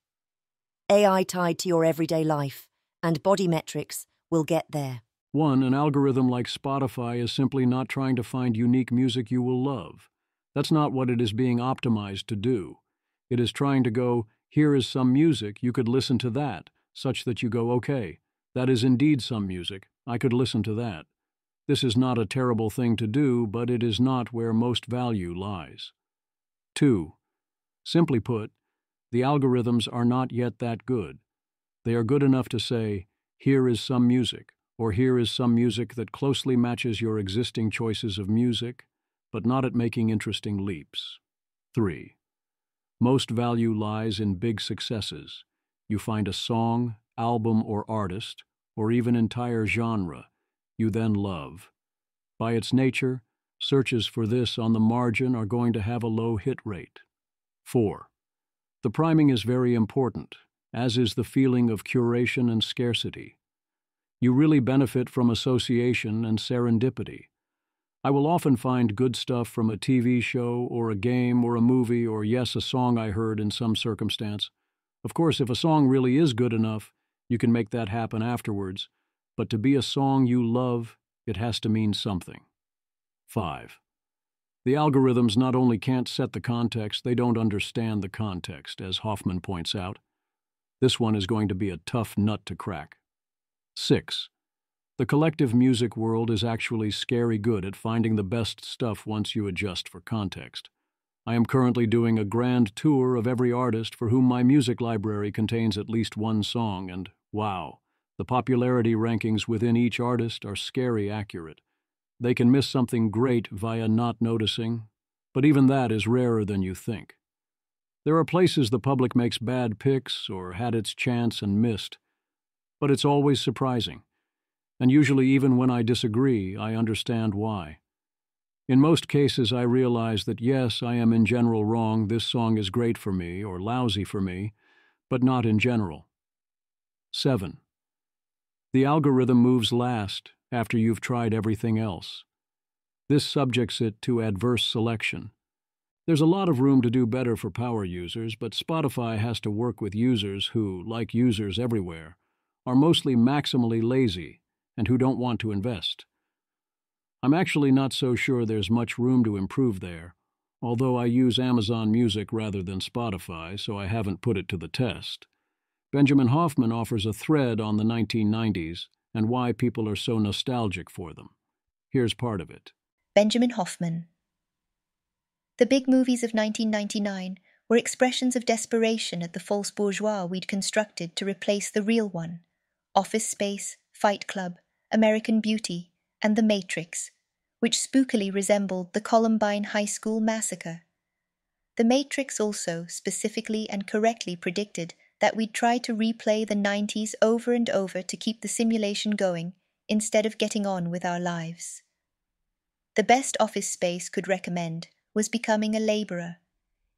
Speaker 24: AI tied to your everyday life, and body metrics will get there.
Speaker 1: 1. An algorithm like Spotify is simply not trying to find unique music you will love. That's not what it is being optimized to do. It is trying to go, here is some music, you could listen to that, such that you go, okay, that is indeed some music, I could listen to that. This is not a terrible thing to do, but it is not where most value lies. 2. Simply put, the algorithms are not yet that good. They are good enough to say, here is some music, or here is some music that closely matches your existing choices of music, but not at making interesting leaps. 3. Most value lies in big successes. You find a song, album, or artist, or even entire genre, you then love. By its nature, searches for this on the margin are going to have a low hit rate. 4. The priming is very important, as is the feeling of curation and scarcity. You really benefit from association and serendipity. I will often find good stuff from a TV show or a game or a movie or, yes, a song I heard in some circumstance. Of course, if a song really is good enough, you can make that happen afterwards, but to be a song you love, it has to mean something. 5. The algorithms not only can't set the context, they don't understand the context, as Hoffman points out. This one is going to be a tough nut to crack. 6. The collective music world is actually scary good at finding the best stuff once you adjust for context. I am currently doing a grand tour of every artist for whom my music library contains at least one song, and wow, the popularity rankings within each artist are scary accurate. They can miss something great via not noticing, but even that is rarer than you think. There are places the public makes bad picks or had its chance and missed, but it's always surprising. And usually even when I disagree, I understand why. In most cases, I realize that yes, I am in general wrong, this song is great for me or lousy for me, but not in general. 7. The algorithm moves last after you've tried everything else. This subjects it to adverse selection. There's a lot of room to do better for power users, but Spotify has to work with users who, like users everywhere, are mostly maximally lazy and who don't want to invest. I'm actually not so sure there's much room to improve there, although I use Amazon Music rather than Spotify, so I haven't put it to the test. Benjamin Hoffman offers a thread on the 1990s and why people are so nostalgic for them. Here's part of it.
Speaker 3: Benjamin Hoffman. The big movies of 1999 were expressions of desperation at the false bourgeois we'd constructed to replace the real one. Office Space, Fight Club, American Beauty, and The Matrix, which spookily resembled the Columbine High School massacre. The Matrix also specifically and correctly predicted that we'd try to replay the 90s over and over to keep the simulation going instead of getting on with our lives. The best Office Space could recommend was Becoming a Laborer.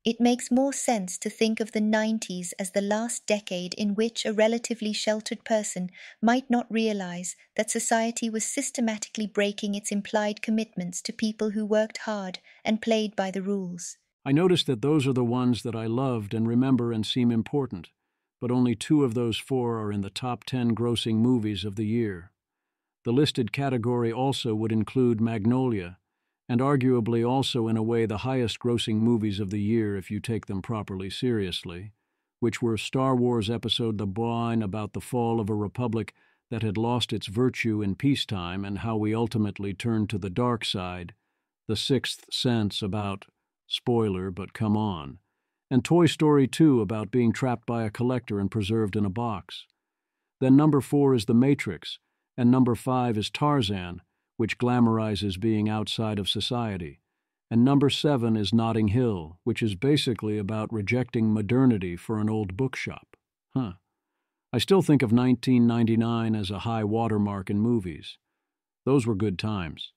Speaker 3: It makes more sense to think of the 90s as the last decade in which a relatively sheltered person might not realize that society was systematically breaking its implied commitments to people who worked hard and played by the rules.
Speaker 1: I noticed that those are the ones that I loved and remember and seem important, but only 2 of those 4 are in the top 10 grossing movies of the year. The listed category also would include Magnolia, and arguably also in a way the highest-grossing movies of the year if you take them properly seriously, which were Star Wars Episode The Bourne about the fall of a republic that had lost its virtue in peacetime and how we ultimately turned to the dark side, The Sixth Sense about, spoiler, but come on, and Toy Story 2 about being trapped by a collector and preserved in a box. Then number 4 is The Matrix, and number 5 is Tarzan, which glamorizes being outside of society. And number 7 is Notting Hill, which is basically about rejecting modernity for an old bookshop. I still think of 1999 as a high watermark in movies. Those were good times.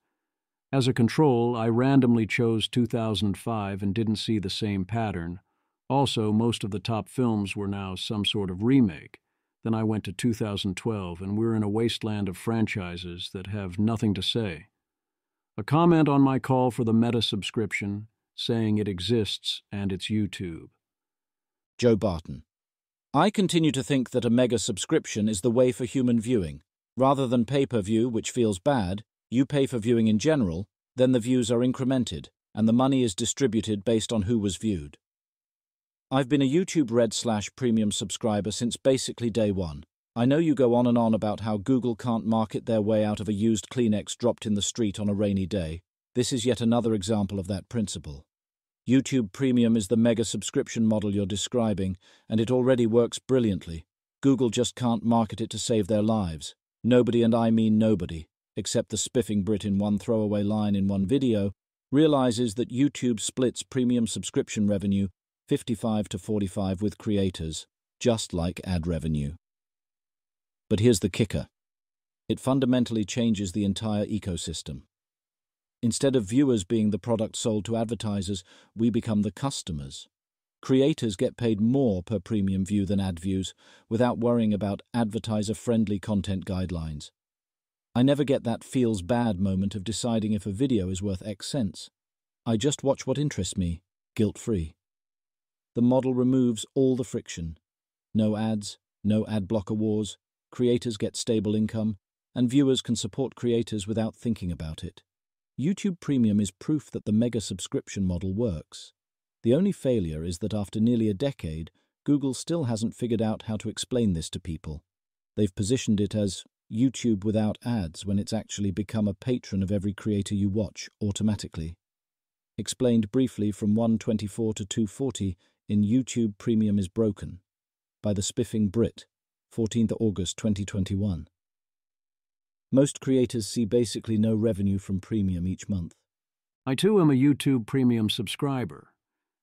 Speaker 1: As a control, I randomly chose 2005 and didn't see the same pattern. Also, most of the top films were now some sort of remake. Then I went to 2012, and we're in a wasteland of franchises that have nothing to say. A comment on my call for the Meta subscription, saying it exists and it's YouTube.
Speaker 5: Joe Barton. I continue to think that a mega subscription is the way for human viewing. Rather than pay-per-view, which feels bad, you pay for viewing in general, then the views are incremented, and the money is distributed based on who was viewed. I've been a YouTube Red/Premium subscriber since basically day one. I know you go on and on about how Google can't market their way out of a used Kleenex dropped in the street on a rainy day. This is yet another example of that principle. YouTube Premium is the mega subscription model you're describing, and it already works brilliantly. Google just can't market it to save their lives. Nobody, and I mean nobody, except the spiffing Brit in one throwaway line in one video, realizes that YouTube splits premium subscription revenue 55 to 45 with creators, just like ad revenue. But here's the kicker. It fundamentally changes the entire ecosystem. Instead of viewers being the product sold to advertisers, we become the customers. Creators get paid more per premium view than ad views without worrying about advertiser-friendly content guidelines. I never get that feels bad moment of deciding if a video is worth X cents. I just watch what interests me, guilt-free. The model removes all the friction. No ads, no ad blocker wars, creators get stable income, and viewers can support creators without thinking about it. YouTube Premium is proof that the mega subscription model works. The only failure is that after nearly a decade, Google still hasn't figured out how to explain this to people. They've positioned it as YouTube without ads when it's actually become a patron of every creator you watch automatically. Explained briefly from 124 to 240 in YouTube Premium is Broken by the Spiffing Brit, 14th August 2021. Most creators see basically no revenue from Premium each month.
Speaker 1: I too am a YouTube Premium subscriber.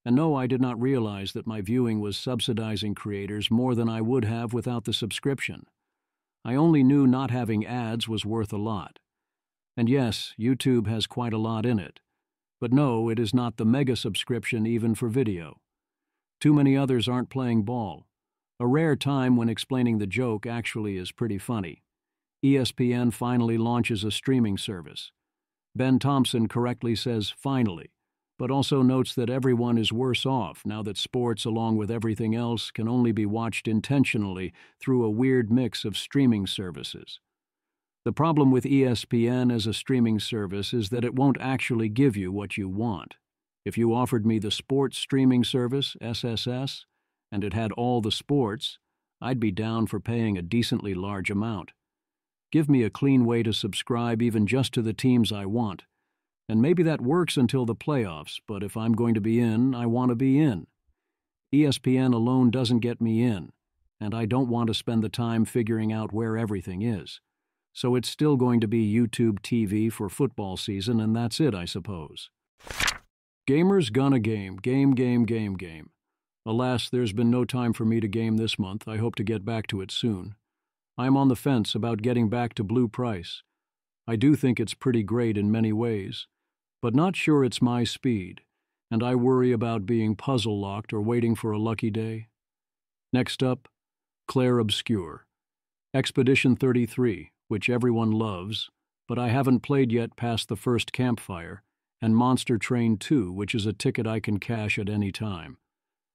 Speaker 1: And no, I did not realize that my viewing was subsidizing creators more than I would have without the subscription. I only knew not having ads was worth a lot. And yes, YouTube has quite a lot in it. But no, it is not the mega subscription even for video. Too many others aren't playing ball. A rare time when explaining the joke actually is pretty funny. ESPN finally launches a streaming service. Ben Thompson correctly says finally, but also notes that everyone is worse off now that sports, along with everything else, can only be watched intentionally through a weird mix of streaming services. The problem with ESPN as a streaming service is that it won't actually give you what you want. If you offered me the sports streaming service, SSS, and it had all the sports, I'd be down for paying a decently large amount. Give me a clean way to subscribe even just to the teams I want. And maybe that works until the playoffs, but if I'm going to be in, I want to be in. ESPN alone doesn't get me in, and I don't want to spend the time figuring out where everything is. So it's still going to be YouTube TV for football season, and that's it, I suppose. Gamers gonna game. Alas, there's been no time for me to game this month. I hope to get back to it soon. I'm on the fence about getting back to Blue Price. I do think it's pretty great in many ways, but not sure it's my speed, and I worry about being puzzle-locked or waiting for a lucky day. Next up, Claire Obscure. Expedition 33, which everyone loves, but I haven't played yet past the first campfire, and Monster Train 2, which is a ticket I can cash at any time.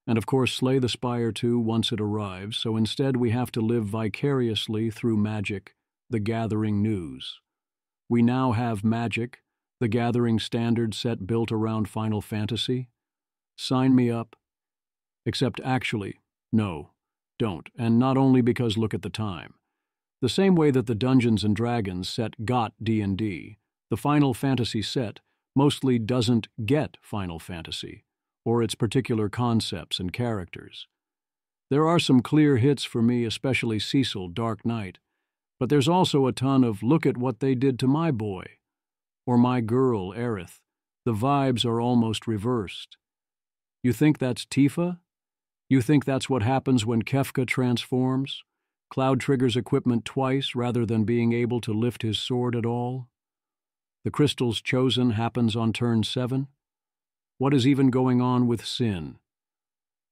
Speaker 1: And of course Slay the Spire 2 once it arrives, so instead we have to live vicariously through Magic, the Gathering news. We now have Magic, the Gathering standard set built around Final Fantasy. Sign me up. Except actually, no, don't, and not only because look at the time. The same way that the Dungeons & Dragons set got D&D, the Final Fantasy set mostly doesn't get Final Fantasy, or its particular concepts and characters. There are some clear hits for me, especially Cecil, Dark Knight, but there's also a ton of look at what they did to my boy, or my girl, Aerith. The vibes are almost reversed. You think that's Tifa? You think that's what happens when Kefka transforms? Cloud triggers equipment twice rather than being able to lift his sword at all? The crystals chosen happens on turn 7? What is even going on with Sin?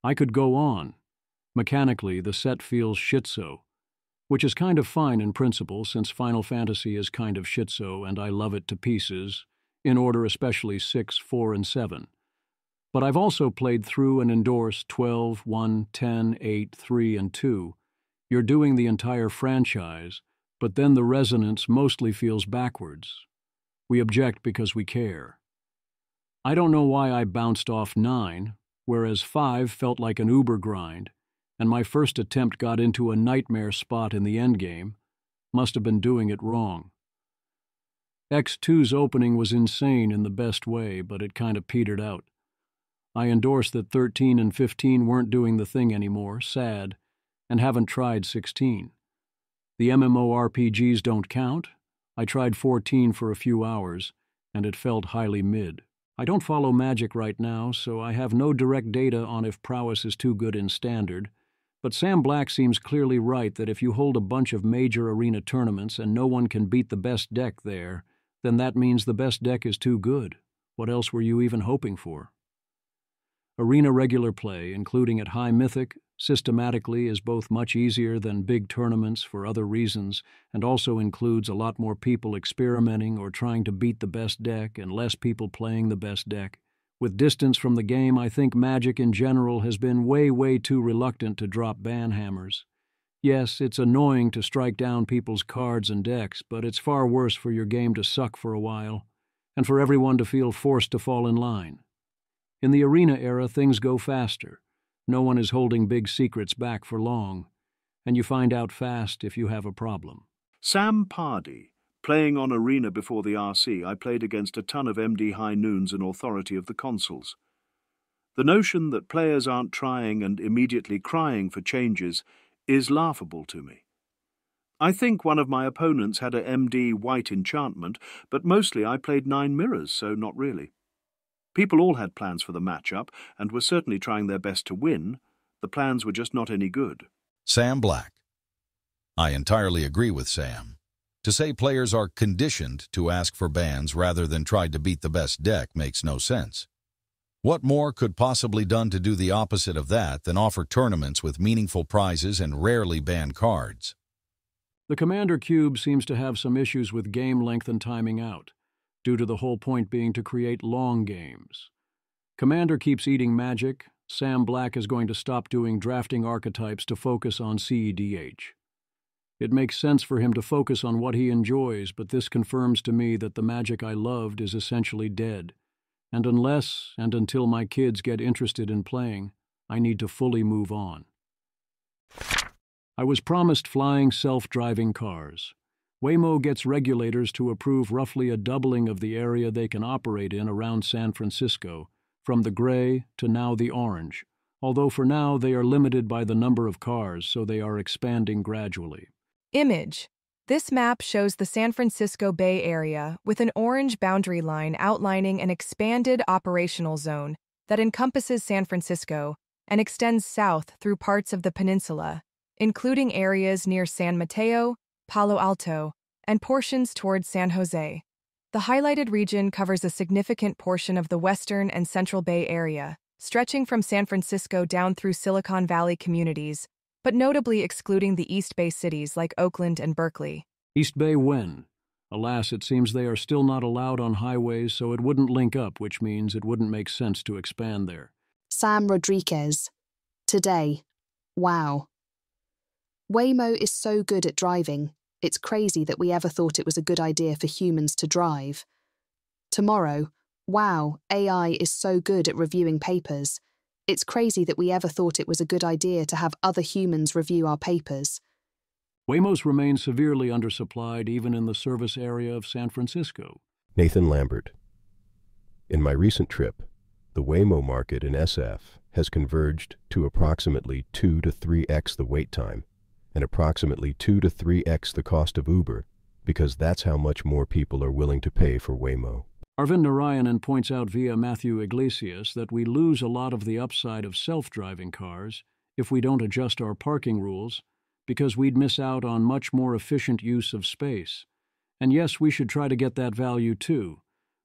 Speaker 1: I could go on. Mechanically, the set feels shitso, which is kind of fine in principle since Final Fantasy is kind of shitso and I love it to pieces, in order especially 6, 4, and 7. But I've also played through and endorsed 12, 1, 10, 8, 3, and 2. You're doing the entire franchise, but then the resonance mostly feels backwards. We object because we care. I don't know why I bounced off 9, whereas 5 felt like an Uber grind, and my first attempt got into a nightmare spot in the endgame. Must have been doing it wrong. X2's opening was insane in the best way, but it kind of petered out. I endorse that 13 and 15 weren't doing the thing anymore, sad, and haven't tried 16. The MMORPGs don't count. I tried 14 for a few hours, and it felt highly mid. I don't follow Magic right now, so I have no direct data on if prowess is too good in Standard, but Sam Black seems clearly right that if you hold a bunch of major arena tournaments and no one can beat the best deck there, then that means the best deck is too good. What else were you even hoping for? Arena regular play, including at High Mythic, systematically is both much easier than big tournaments for other reasons and also includes a lot more people experimenting or trying to beat the best deck and less people playing the best deck. With distance from the game, I think Magic in general has been way too reluctant to drop ban hammers. Yes, it's annoying to strike down people's cards and decks, but it's far worse for your game to suck for a while. and for everyone to feel forced to fall in line. In the arena era, things go faster. No one is holding big secrets back for long, and you find out fast if you have a problem.
Speaker 2: Sam Pardee. Playing on Arena before the RC, I played against a ton of MD High Noons and authority of the consoles. The notion that players aren't trying and immediately crying for changes is laughable to me. I think one of my opponents had a MD White Enchantment, but mostly I played 9 Mirrors, so not really. People all had plans for the matchup and were certainly trying their best to win. The plans were just not any good.
Speaker 6: Sam Black. I entirely agree with Sam. To say players are conditioned to ask for bans rather than try to beat the best deck makes no sense. What more could possibly done to do the opposite of that than offer tournaments with meaningful prizes and rarely banned cards?
Speaker 1: The Commander Cube seems to have some issues with game length and timing out, due to the whole point being to create long games. Commander keeps eating magic. Sam Black is going to stop doing drafting archetypes to focus on CEDH. It makes sense for him to focus on what he enjoys, but this confirms to me that the magic I loved is essentially dead. And unless and until my kids get interested in playing, I need to fully move on. I was promised flying self-driving cars. Waymo gets regulators to approve roughly a doubling of the area they can operate in around San Francisco, from the gray to now the orange, although for now they are limited by the number of cars, so they are expanding gradually.
Speaker 18: Image. This map shows the San Francisco Bay Area with an orange boundary line outlining an expanded operational zone that encompasses San Francisco and extends south through parts of the peninsula, including areas near San Mateo, Palo Alto, and portions towards San Jose. The highlighted region covers a significant portion of the western and central Bay Area, stretching from San Francisco down through Silicon Valley communities, but notably excluding the East Bay cities like Oakland and Berkeley.
Speaker 1: East Bay when? Alas, it seems they are still not allowed on highways, so it wouldn't link up, which means it wouldn't make sense to expand there.
Speaker 7: Sam Rodriguez. Today. Wow. Waymo is so good at driving, it's crazy that we ever thought it was a good idea for humans to drive. Tomorrow. Wow, AI is so good at reviewing papers. It's crazy that we ever thought it was a good idea to have other humans review our papers.
Speaker 1: Waymos remain severely undersupplied even in the service area of San Francisco.
Speaker 10: Nathan Lambert. In my recent trip, the Waymo market in SF has converged to approximately 2 to 3x the wait time and approximately 2 to 3x the cost of Uber, because that's how much more people are willing to pay for Waymo.
Speaker 1: Arvind Narayanan points out via Matthew Iglesias that we lose a lot of the upside of self-driving cars if we don't adjust our parking rules, because we'd miss out on much more efficient use of space. And yes, we should try to get that value too,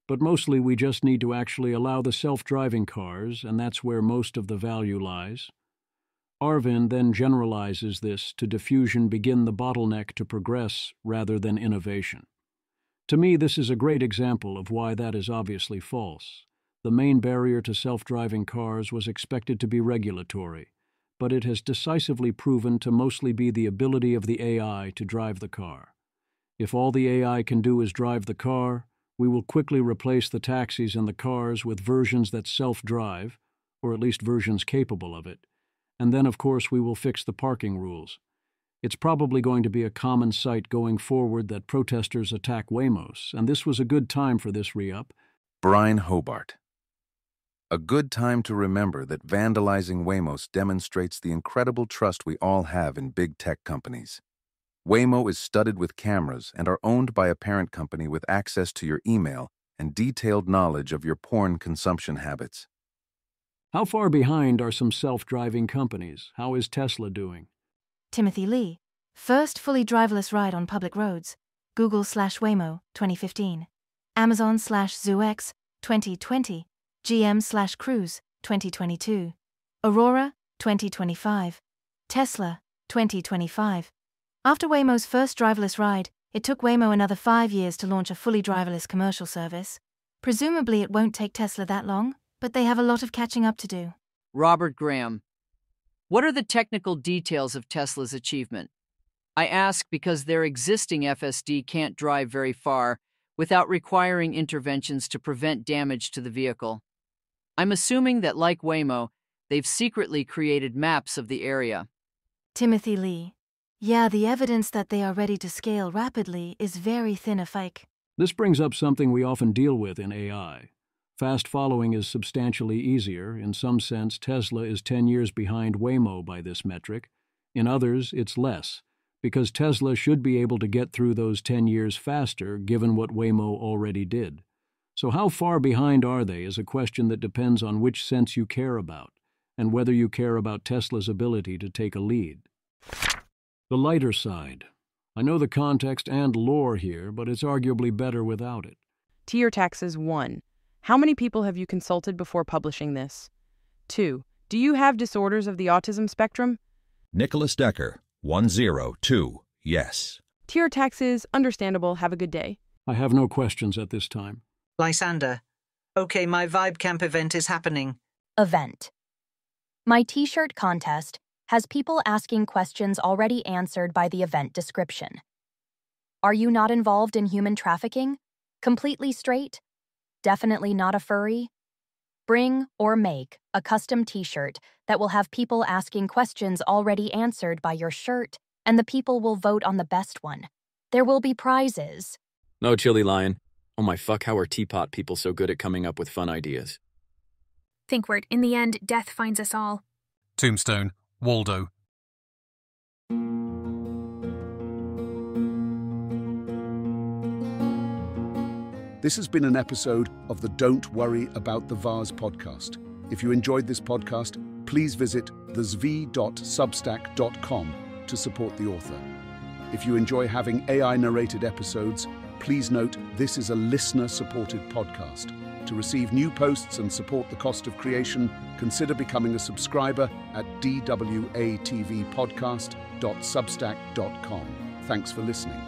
Speaker 1: but mostly we just need to actually allow the self-driving cars, and that's where most of the value lies. Arvind then generalizes this to diffusion begin the bottleneck to progress rather than innovation. To me, this is a great example of why that is obviously false. The main barrier to self-driving cars was expected to be regulatory, but it has decisively proven to mostly be the ability of the AI to drive the car. If all the AI can do is drive the car, we will quickly replace the taxis and the cars with versions that self-drive, or at least versions capable of it. And then, of course, we will fix the parking rules. It's probably going to be a common sight going forward that protesters attack Waymos, and this was a good time for this re-up.
Speaker 25: Brian Hobart. A good time to remember that vandalizing Waymos demonstrates the incredible trust we all have in big tech companies. Waymo is studded with cameras and are owned by a parent company with access to your email and detailed knowledge of your porn consumption habits.
Speaker 1: How far behind are some self-driving companies? How is Tesla doing?
Speaker 26: Timothy Lee. First fully driverless ride on public roads. Google/Waymo, 2015. Amazon/ZooX, 2020. GM/Cruise, 2022. Aurora, 2025. Tesla, 2025. After Waymo's first driverless ride, it took Waymo another 5 years to launch a fully driverless commercial service. Presumably it won't take Tesla that long, but they have a lot of catching up to do.
Speaker 27: Robert Graham. What are the technical details of Tesla's achievement? I ask because their existing FSD can't drive very far without requiring interventions to prevent damage to the vehicle. I'm assuming that, like Waymo, they've secretly created maps of the area.
Speaker 26: Timothy Lee. Yeah, the evidence that they are ready to scale rapidly is very thin a fike.
Speaker 1: This brings up something we often deal with in AI. Fast following is substantially easier. In some sense, Tesla is 10 years behind Waymo by this metric. In others, it's less, because Tesla should be able to get through those 10 years faster given what Waymo already did. So how far behind are they is a question that depends on which sense you care about, and whether you care about Tesla's ability to take a lead. The lighter side. I know the context and lore here, but it's arguably better without it.
Speaker 4: Tier taxes 1. How many people have you consulted before publishing this? 2. Do you have disorders of the autism spectrum?
Speaker 8: Nicholas Decker, 102, yes.
Speaker 4: Tier taxes, understandable, have a good day.
Speaker 1: I have no questions at this time.
Speaker 9: Lysander. Okay, my Vibe Camp event is happening.
Speaker 11: Event. My t-shirt contest has people asking questions already answered by the event description. Are you not involved in human trafficking? Completely straight? Definitely not a furry? Bring or make a custom t-shirt that will have people asking questions already answered by your shirt, and the people will vote on the best one. There will be prizes.
Speaker 12: No, Chili Lion. Oh my fuck, how are teapot people so good at coming up with fun ideas?
Speaker 13: Thinkword, in the end, death finds us all.
Speaker 14: Tombstone, Waldo.
Speaker 2: This has been an episode of the Don't Worry About the Vase podcast. If you enjoyed this podcast, please visit thezv.substack.com to support the author. If you enjoy having AI-narrated episodes, please note this is a listener-supported podcast. To receive new posts and support the cost of creation, consider becoming a subscriber at dwatvpodcast.substack.com. Thanks for listening.